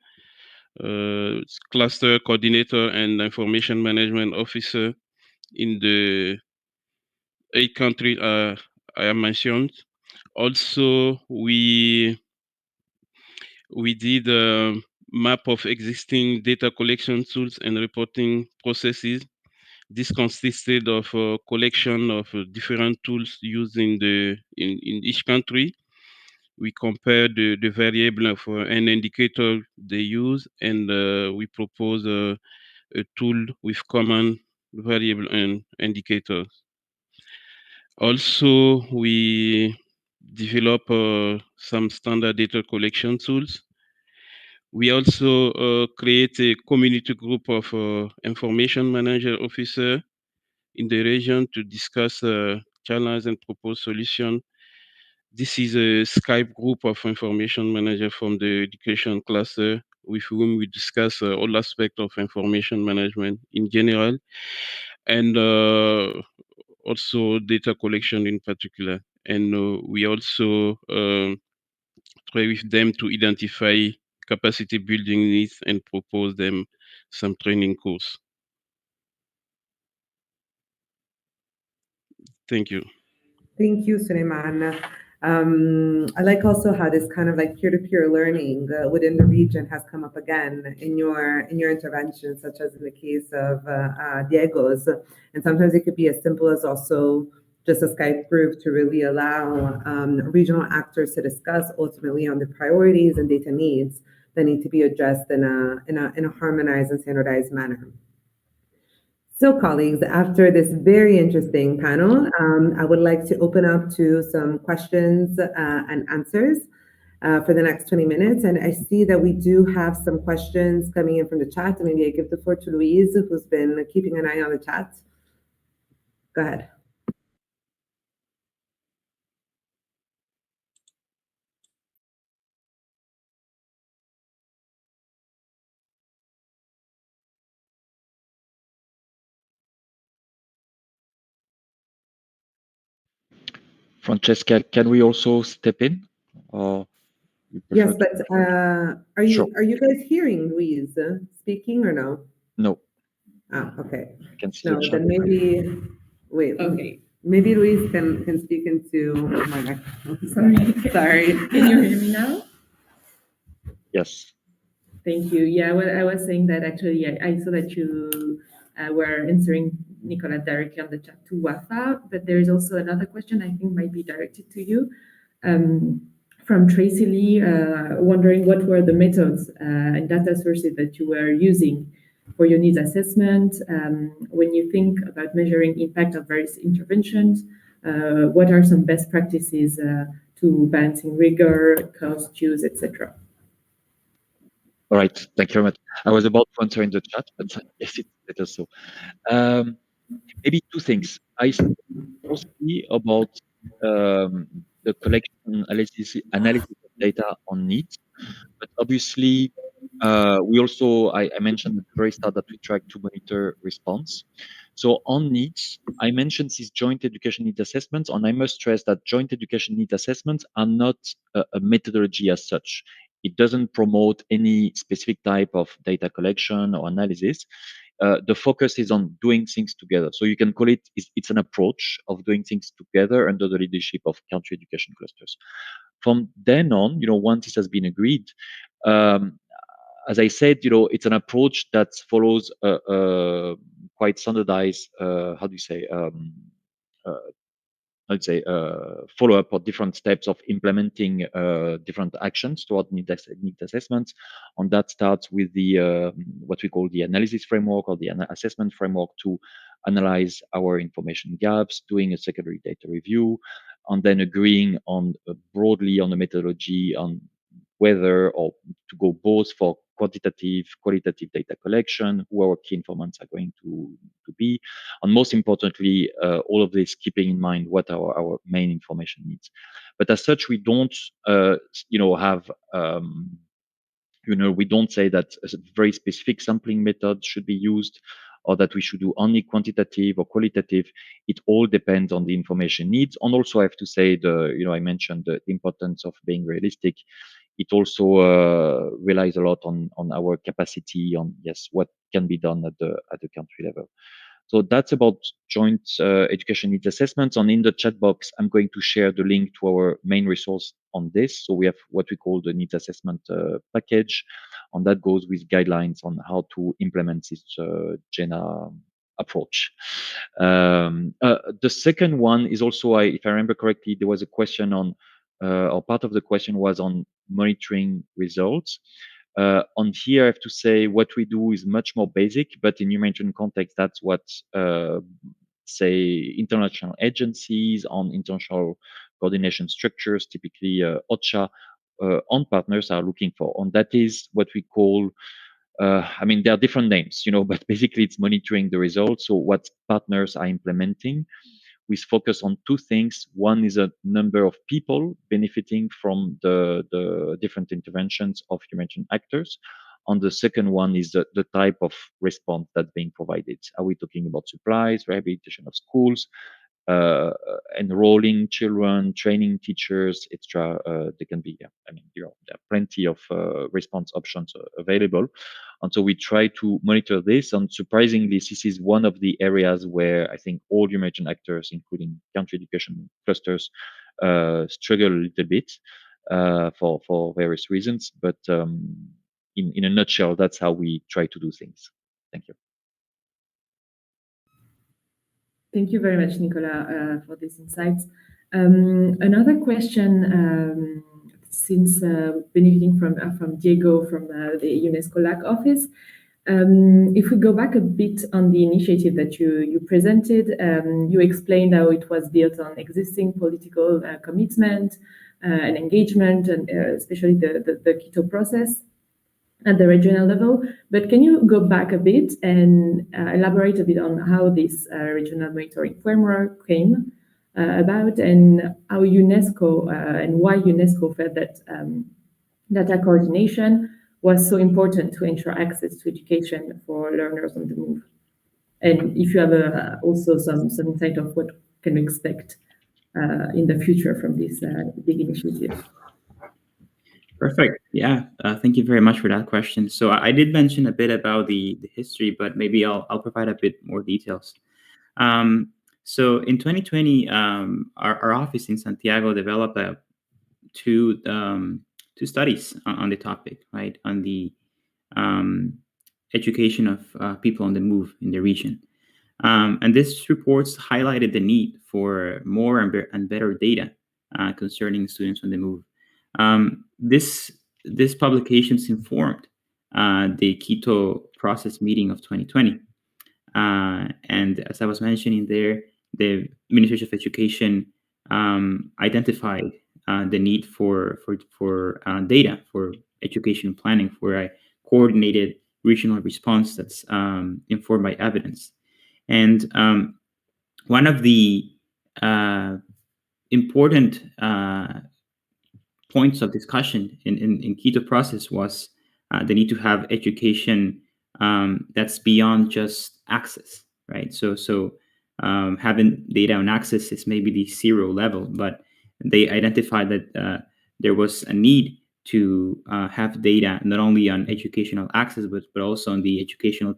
cluster coordinator and information management officer in the 8 countries I have mentioned. Also, we did a map of existing data collection tools and reporting processes. This consisted of a collection of different tools used in each country. We compare the variable of an indicator they use, and we propose a tool with common variable and indicators. Also, we develop some standard data collection tools. We also create a community group of information manager officer in the region to discuss challenges and propose solutions. This is a Skype group of information manager from the education cluster with whom we discuss all aspects of information management in general, and also data collection in particular. And we also try with them to identify capacity building needs and propose them some training course. Thank you. Thank you, Suleiman. I like also how this kind of like peer-to-peer learning within the region has come up again in your intervention, such as in the case of Diego's. And sometimes it could be as simple as also just a Skype group to really allow regional actors to discuss ultimately on the priorities and data needs that need to be addressed in a harmonized and standardized manner. So, colleagues, after this very interesting panel, I would like to open up to some questions and answers for the next 20 minutes. And I see that we do have some questions coming in from the chat. Maybe I give the floor to Louise, who's been keeping an eye on the chat. Go ahead. Francesca, can we also step in? Or you prefer Yes, but Sure. are you guys hearing Louise speaking or no? No, Ah, okay. I can see No, the chat. then maybe wait. Okay. Maybe Louise can speak into my microphone. Sorry. Sorry. Can you hear me now? Yes. Thank you. Yeah, well, I was saying that actually I saw that you were answering Nicola directly on the chat to Wafa, but there is also another question I think might be directed to you from Tracy Lee, wondering what were the methods and data sources that you were using for your needs assessment when you think about measuring impact of various interventions. What are some best practices to balancing rigor, cost, use, etc.? All right. Thank you very much. I was about to answer in the chat, but yes, it's better so. Maybe two things. I spoke mostly about the collection analysis of data on needs, but obviously we also I mentioned at the very start that we try to monitor response. So on needs, I mentioned these joint education need assessments, and I must stress that joint education need assessments are not a methodology as such. It doesn't promote any specific type of data collection or analysis. The focus is on doing things together. So you can call it's an approach of doing things together under the leadership of country education clusters. From then on, once this has been agreed, as I said, it's an approach that follows a quite standardized, how do you say, I'd say follow up or different steps of implementing different actions toward need assessments. And that starts with the what we call the analysis framework or the assessment framework to analyze our information gaps, doing a secondary data review, and then agreeing on broadly on the methodology on whether or to go both for quantitative, qualitative data collection, who our key informants are going to be, and most importantly, all of this keeping in mind what our main information needs. But as such, we don't, have, we don't say that a very specific sampling method should be used or that we should do only quantitative or qualitative. It all depends on the information needs. And also I have to say I mentioned the importance of being realistic. It also relies a lot on our capacity on, yes, what can be done at the country level. So that's about joint education needs assessments. And in the chat box, I'm going to share the link to our main resource on this. So we have what we call the needs assessment package, and that goes with guidelines on how to implement this GENA approach. The second one is also, if I remember correctly, there was a question on, or part of the question was on monitoring results. On here, I have to say what we do is much more basic, but in humanitarian context, that's what, say, international agencies on international coordination structures, typically OCHA, on partners are looking for. And that is what we call, there are different names, but basically it's monitoring the results. So what partners are implementing, we focus on two things. One is a number of people benefiting from the different interventions of humanitarian actors. And the second one is the type of response that's being provided. Are we talking about supplies, rehabilitation of schools, enrolling children, training teachers, etc.? They can be, there are plenty of response options available. And so we try to monitor this, and surprisingly, this is one of the areas where I think all emergent actors, including country education clusters, struggle a little bit for various reasons. But in a nutshell, that's how we try to do things. Thank you. Thank you very much, Nicolas, for these insights. Another question, since benefiting from Diego from the UNESCO LAC office, if we go back a bit on the initiative that you presented, you explained how it was built on existing political commitment and engagement, and especially the Quito process at the regional level. But can you go back a bit and elaborate a bit on how this regional monitoring framework came about, and how UNESCO and why UNESCO felt that data coordination was so important to ensure access to education for learners on the move? And if you have also some insight of what can we expect in the future from this big initiative. Perfect. Yeah. Thank you very much for that question. So I did mention a bit about the history, but maybe I'll provide a bit more details. So in 2020, our office in Santiago developed two studies on the topic, right, on the education of people on the move in the region. And these reports highlighted the need for more and better data concerning students on the move. This publications informed the Quito process meeting of 2020. And as I was mentioning there, the Ministries of Education identified the need for data for education planning, for a coordinated regional response that's informed by evidence. And one of the important points of discussion in Quito process was the need to have education that's beyond just access, right? So having data on access is maybe the zero level, but they identified that there was a need to have data not only on educational access, but also on the educational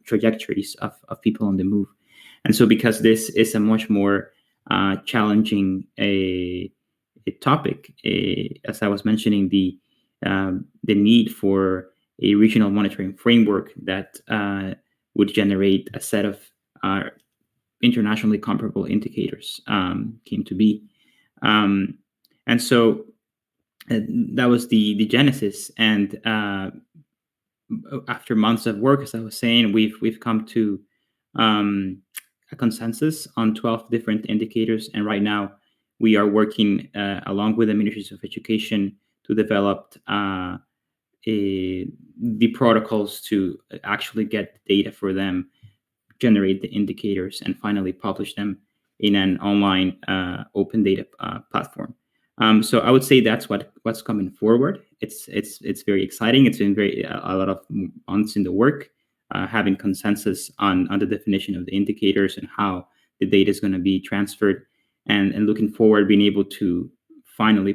trajectories of people on the move. And so because this is a much more challenging a topic, as I was mentioning, the need for a regional monitoring framework that would generate a set of internationally comparable indicators came to be. And so that was the genesis. And after months of work, as I was saying, we've come to a consensus on 12 different indicators. And right now we are working along with the Ministries of Education to develop the protocols to actually get data for them, generate the indicators, and finally publish them in an online open data platform. So I would say that's what's coming forward. It's very exciting. It's been a lot of months in the work, having consensus on the definition of the indicators and how the data is going to be transferred, and looking forward being able to finally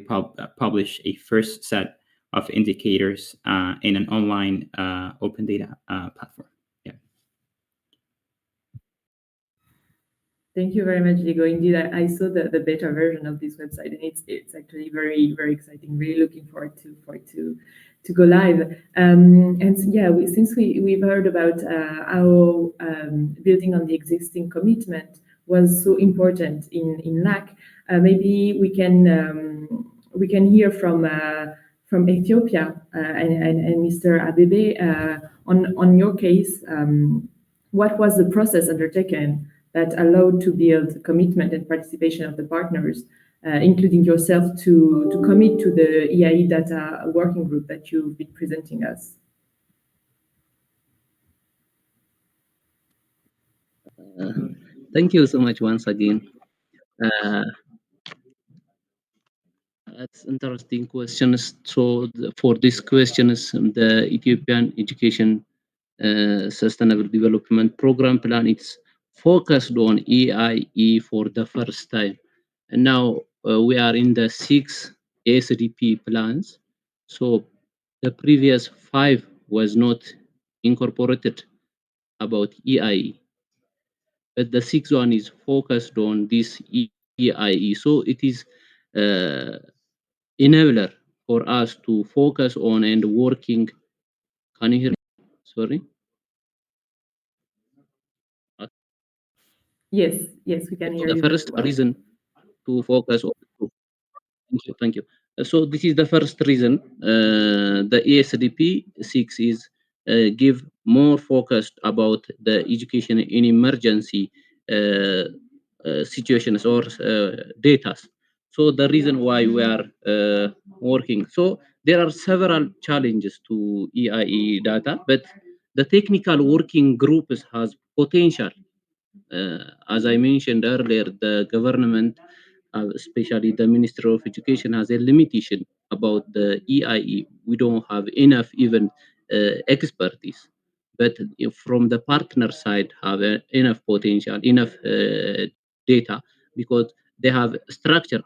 publish a first set of indicators in an online open data platform. Yeah. Thank you very much, Diego. Indeed, I saw the beta version of this website, and it's actually very, very exciting. Really looking forward to go live. And yeah, since we've heard about how building on the existing commitment was so important in LAC, maybe we can hear from Ethiopia and Mr. Abebe on your case. What was the process undertaken that allowed to build commitment and participation of the partners, including yourself, to commit to the EIE data working group that you've been presenting us? Thank you so much once again. That's interesting questions. So for these questions, the Ethiopian Education Sustainable Development Program Plan, it's focused on EIE for the first time. And now we are in the 6 SDP plans. So the previous 5 was not incorporated about EIE, but the sixth one is focused on this EIE. So it is enabler for us to focus on and working. Can you hear me? Sorry. Yes, we can hear The you first very well. reason to focus on. Thank you. So this is the first reason the ESDP 6 is give more focused about the education in emergency situations or data. So the reason why we are working. So there are several challenges to EIE data, but the technical working groups has potential. As I mentioned earlier, the government, especially the Ministry of Education, has a limitation about the EIE. We don't have enough even expertise. But if from the partner side, have enough potential, enough data, because they have structure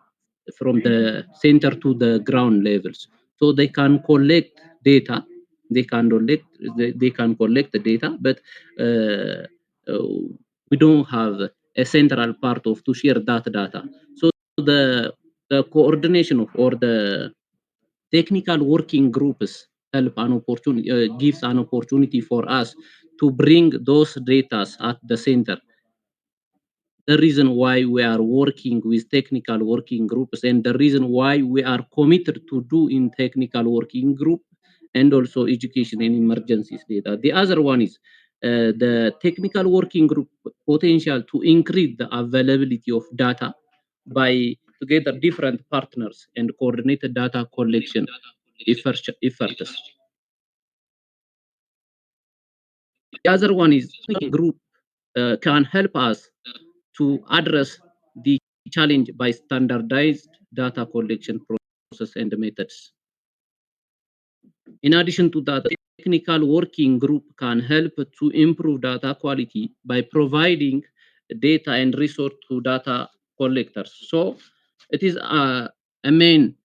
from the center to the ground levels, so they can collect data. They can collect the data, but we don't have a central part of to share that data. So the coordination of or the technical working groups help an opportunity gives an opportunity for us to bring those data at the center. The reason why we are working with technical working groups and the reason why we are committed to do in technical working group and also education and emergencies data. The other one is the technical working group potential to increase the availability of data by together different partners and coordinated data collection efforts. The other one is group can help us to address the challenge by standardized data collection process and methods. In addition to that, the technical working group can help to improve data quality by providing data and resource to data collectors. So it is a main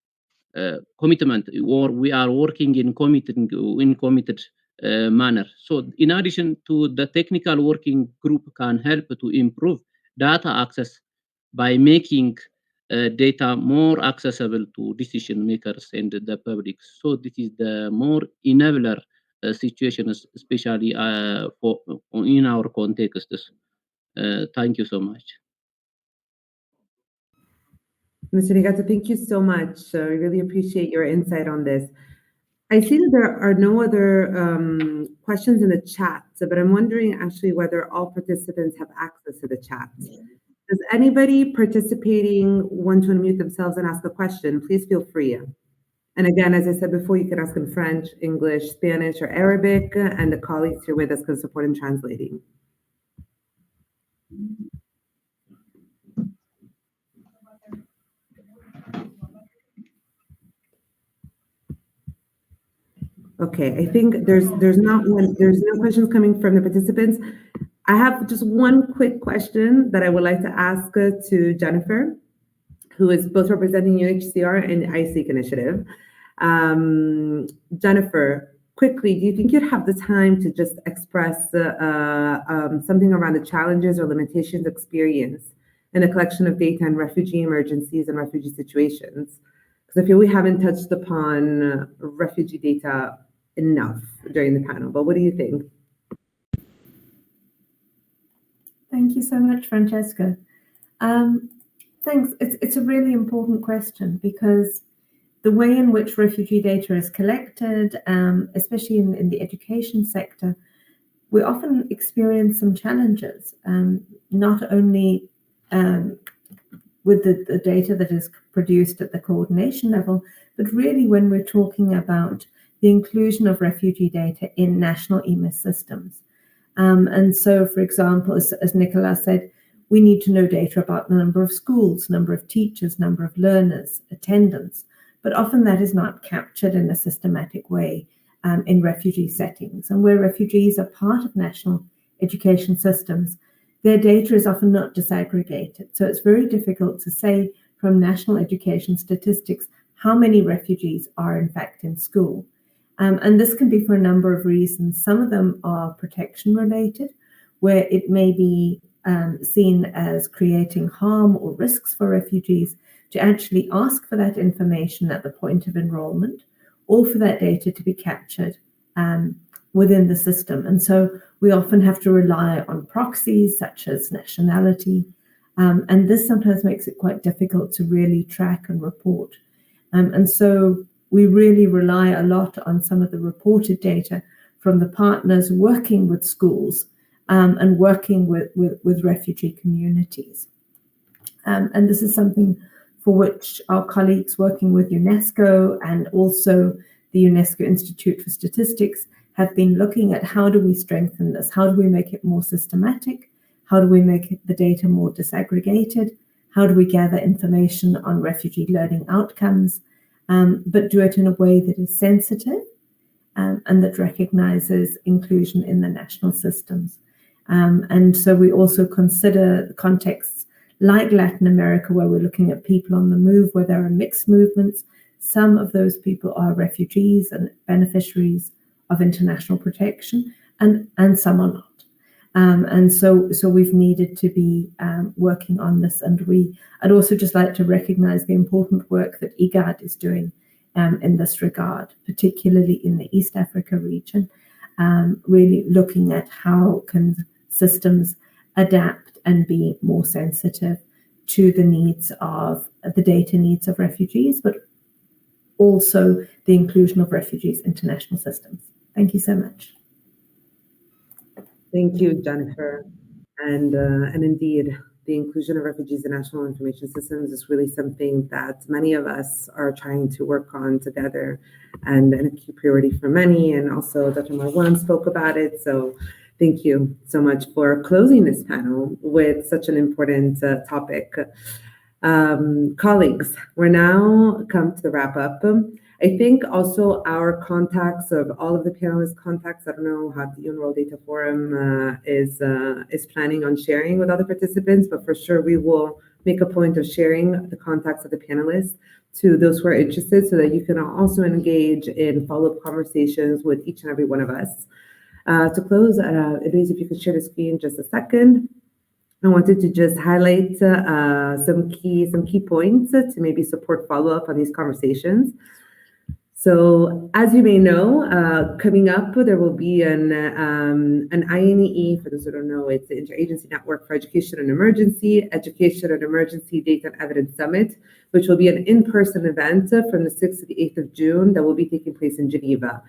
commitment, or we are working in committed manner. So in addition to the technical working group can help to improve data access by making data more accessible to decision makers and the public. So this is the more enabler situations, especially for in our contexts. Thank you so much. Mr. Nigata, thank you so much. I really appreciate your insight on this. I see that there are no other questions in the chat, but I'm wondering actually whether all participants have access to the chat. Does anybody participating want to unmute themselves and ask a question? Please feel free. And again, as I said before, you can ask in French, English, Spanish, or Arabic, and the colleagues here with us can support in translating. Okay, I think there's no questions coming from the participants. I have just one quick question that I would like to ask to Jennifer, who is both representing UNHCR and the ISEEC initiative. Jennifer, quickly, do you think you'd have the time to just express something around the challenges or limitations experienced in the collection of data in refugee emergencies and refugee situations? Because I feel we haven't touched upon refugee data enough during the panel, but what do you think? Thank you so much, Francesca. Thanks. It's a really important question because the way in which refugee data is collected, especially in the education sector, we often experience some challenges, not only with the data that is produced at the coordination level, but really when we're talking about the inclusion of refugee data in national EMIS systems. And so, for example, as Nicolas said, we need to know data about the number of schools, number of teachers, number of learners, attendance, but often that is not captured in a systematic way in refugee settings. And where refugees are part of national education systems, their data is often not disaggregated. So it's very difficult to say from national education statistics how many refugees are in fact in school. And this can be for a number of reasons. Some of them are protection related, where it may be seen as creating harm or risks for refugees to actually ask for that information at the point of enrollment, or for that data to be captured within the system. And so we often have to rely on proxies such as nationality, and this sometimes makes it quite difficult to really track and report. And so we really rely a lot on some of the reported data from the partners working with schools and working with refugee communities. And this is something for which our colleagues working with UNESCO and also the UNESCO Institute for Statistics have been looking at how do we strengthen this? How do we make it more systematic? How do we make the data more disaggregated? How do we gather information on refugee learning outcomes, but do it in a way that is sensitive and that recognizes inclusion in the national systems? And so we also consider contexts like Latin America, where we're looking at people on the move, where there are mixed movements. Some of those people are refugees and beneficiaries of international protection, and some are not. And so we've needed to be working on this. And I'd also just like to recognize the important work that IGAD is doing in this regard, particularly in the East Africa region, really looking at how can systems adapt and be more sensitive to the needs of the data needs of refugees, but also the inclusion of refugees into national systems. Thank you so much. Thank you, Jennifer. And indeed, the inclusion of refugees in national information systems is really something that many of us are trying to work on together, and a key priority for many. And also Dr. Marwan spoke about it. So thank you so much for closing this panel with such an important topic. Colleagues, we're now come to the wrap up. I think also our contacts of all of the panelists' contacts, I don't know how the UNWorld Data Forum is planning on sharing with other participants, but for sure we will make a point of sharing the contacts of the panelists to those who are interested, so that you can also engage in follow-up conversations with each and every one of us. To close, Elise, if you could share the screen just a second. I wanted to just highlight some key points to maybe support follow-up on these conversations. So, as you may know, coming up, there will be an INEE, for those who don't know, it's the Interagency Network for Education and Emergency Data and Evidence Summit, which will be an in-person event from the 6th to the 8th of June that will be taking place in Geneva.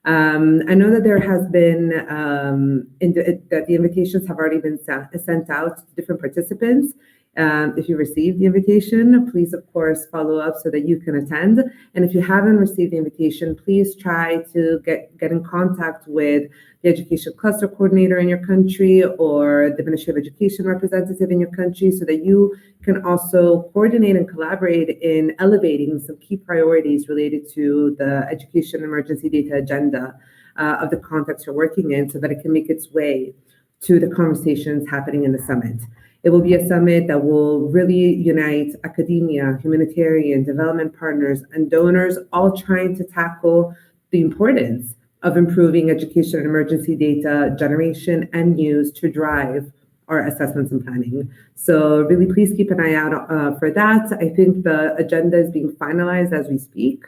I know that there has been, that the invitations have already been sent out to different participants. If you received the invitation, please, of course, follow up so that you can attend. And if you haven't received the invitation, please try to get in contact with the Education Cluster Coordinator in your country or the Ministry of Education representative in your country, so that you can also coordinate and collaborate in elevating some key priorities related to the education emergency data agenda of the context you're working in, so that it can make its way to the conversations happening in the summit. It will be a summit that will really unite academia, humanitarian, development partners, and donors, all trying to tackle the importance of improving education and emergency data generation and use to drive our assessments and planning. So really, please keep an eye out for that. I think the agenda is being finalized as we speak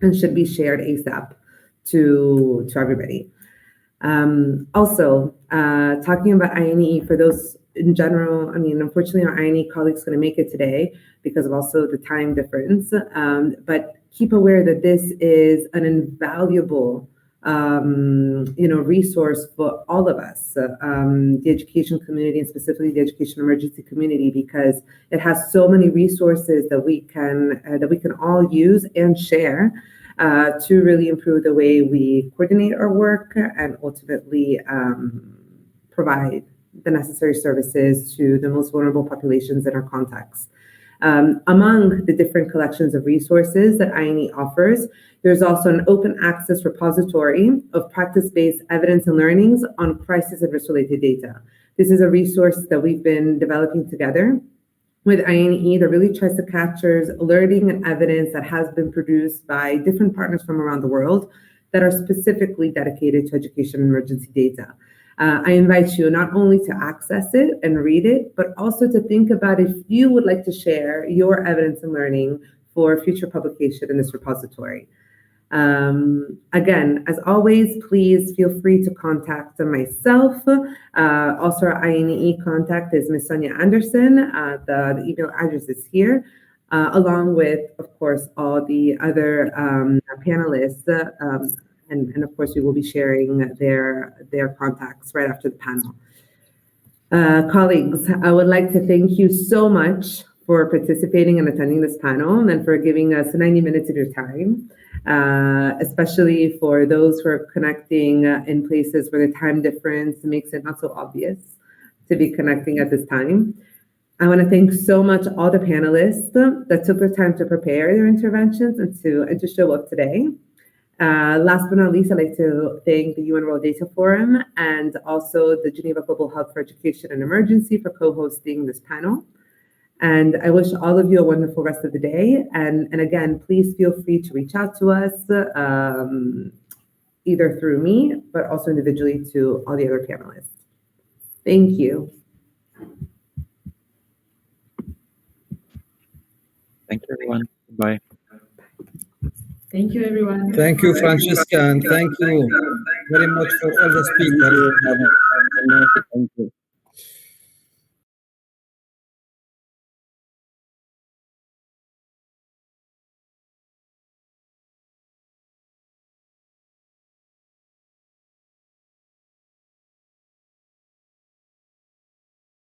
and should be shared ASAP to everybody. Also, talking about INE, for those in general, I mean, unfortunately, our INE colleagues couldn't make it today because of also the time difference. But keep aware that this is an invaluable, resource for all of us, the education community, and specifically the education emergency community, because it has so many resources that we can all use and share to really improve the way we coordinate our work and ultimately provide the necessary services to the most vulnerable populations in our context. Among the different collections of resources that INE offers, there's also an open access repository of practice-based evidence and learnings on crisis and risk-related data. This is a resource that we've been developing together with INE that really tries to capture learning and evidence that has been produced by different partners from around the world that are specifically dedicated to education emergency data. I invite you not only to access it and read it, but also to think about if you would like to share your evidence and learning for future publication in this repository. Again, as always, please feel free to contact myself. Also, our INEE contact is Ms. Sonia Anderson. The email address is here, along with, of course, all the other panelists. And of course, we will be sharing their contacts right after the panel. Colleagues, I would like to thank you so much for participating and attending this panel and for giving us 90 minutes of your time, especially for those who are connecting in places where the time difference makes it not so obvious to be connecting at this time. I want to thank so much all the panelists that took their time to prepare their interventions and to show up today. Last but not least, I'd like to thank the UN World Data Forum and also the Geneva Global Hub for Education and Emergency for co-hosting this panel. And I wish all of you a wonderful rest of the day. And again, please feel free to reach out to us, either through me, but also individually to all the other panelists. Thank you. Thank you, everyone. Bye. Thank you, everyone. Thank you, Francesca, and thank you very much for all the speakers. Thank you.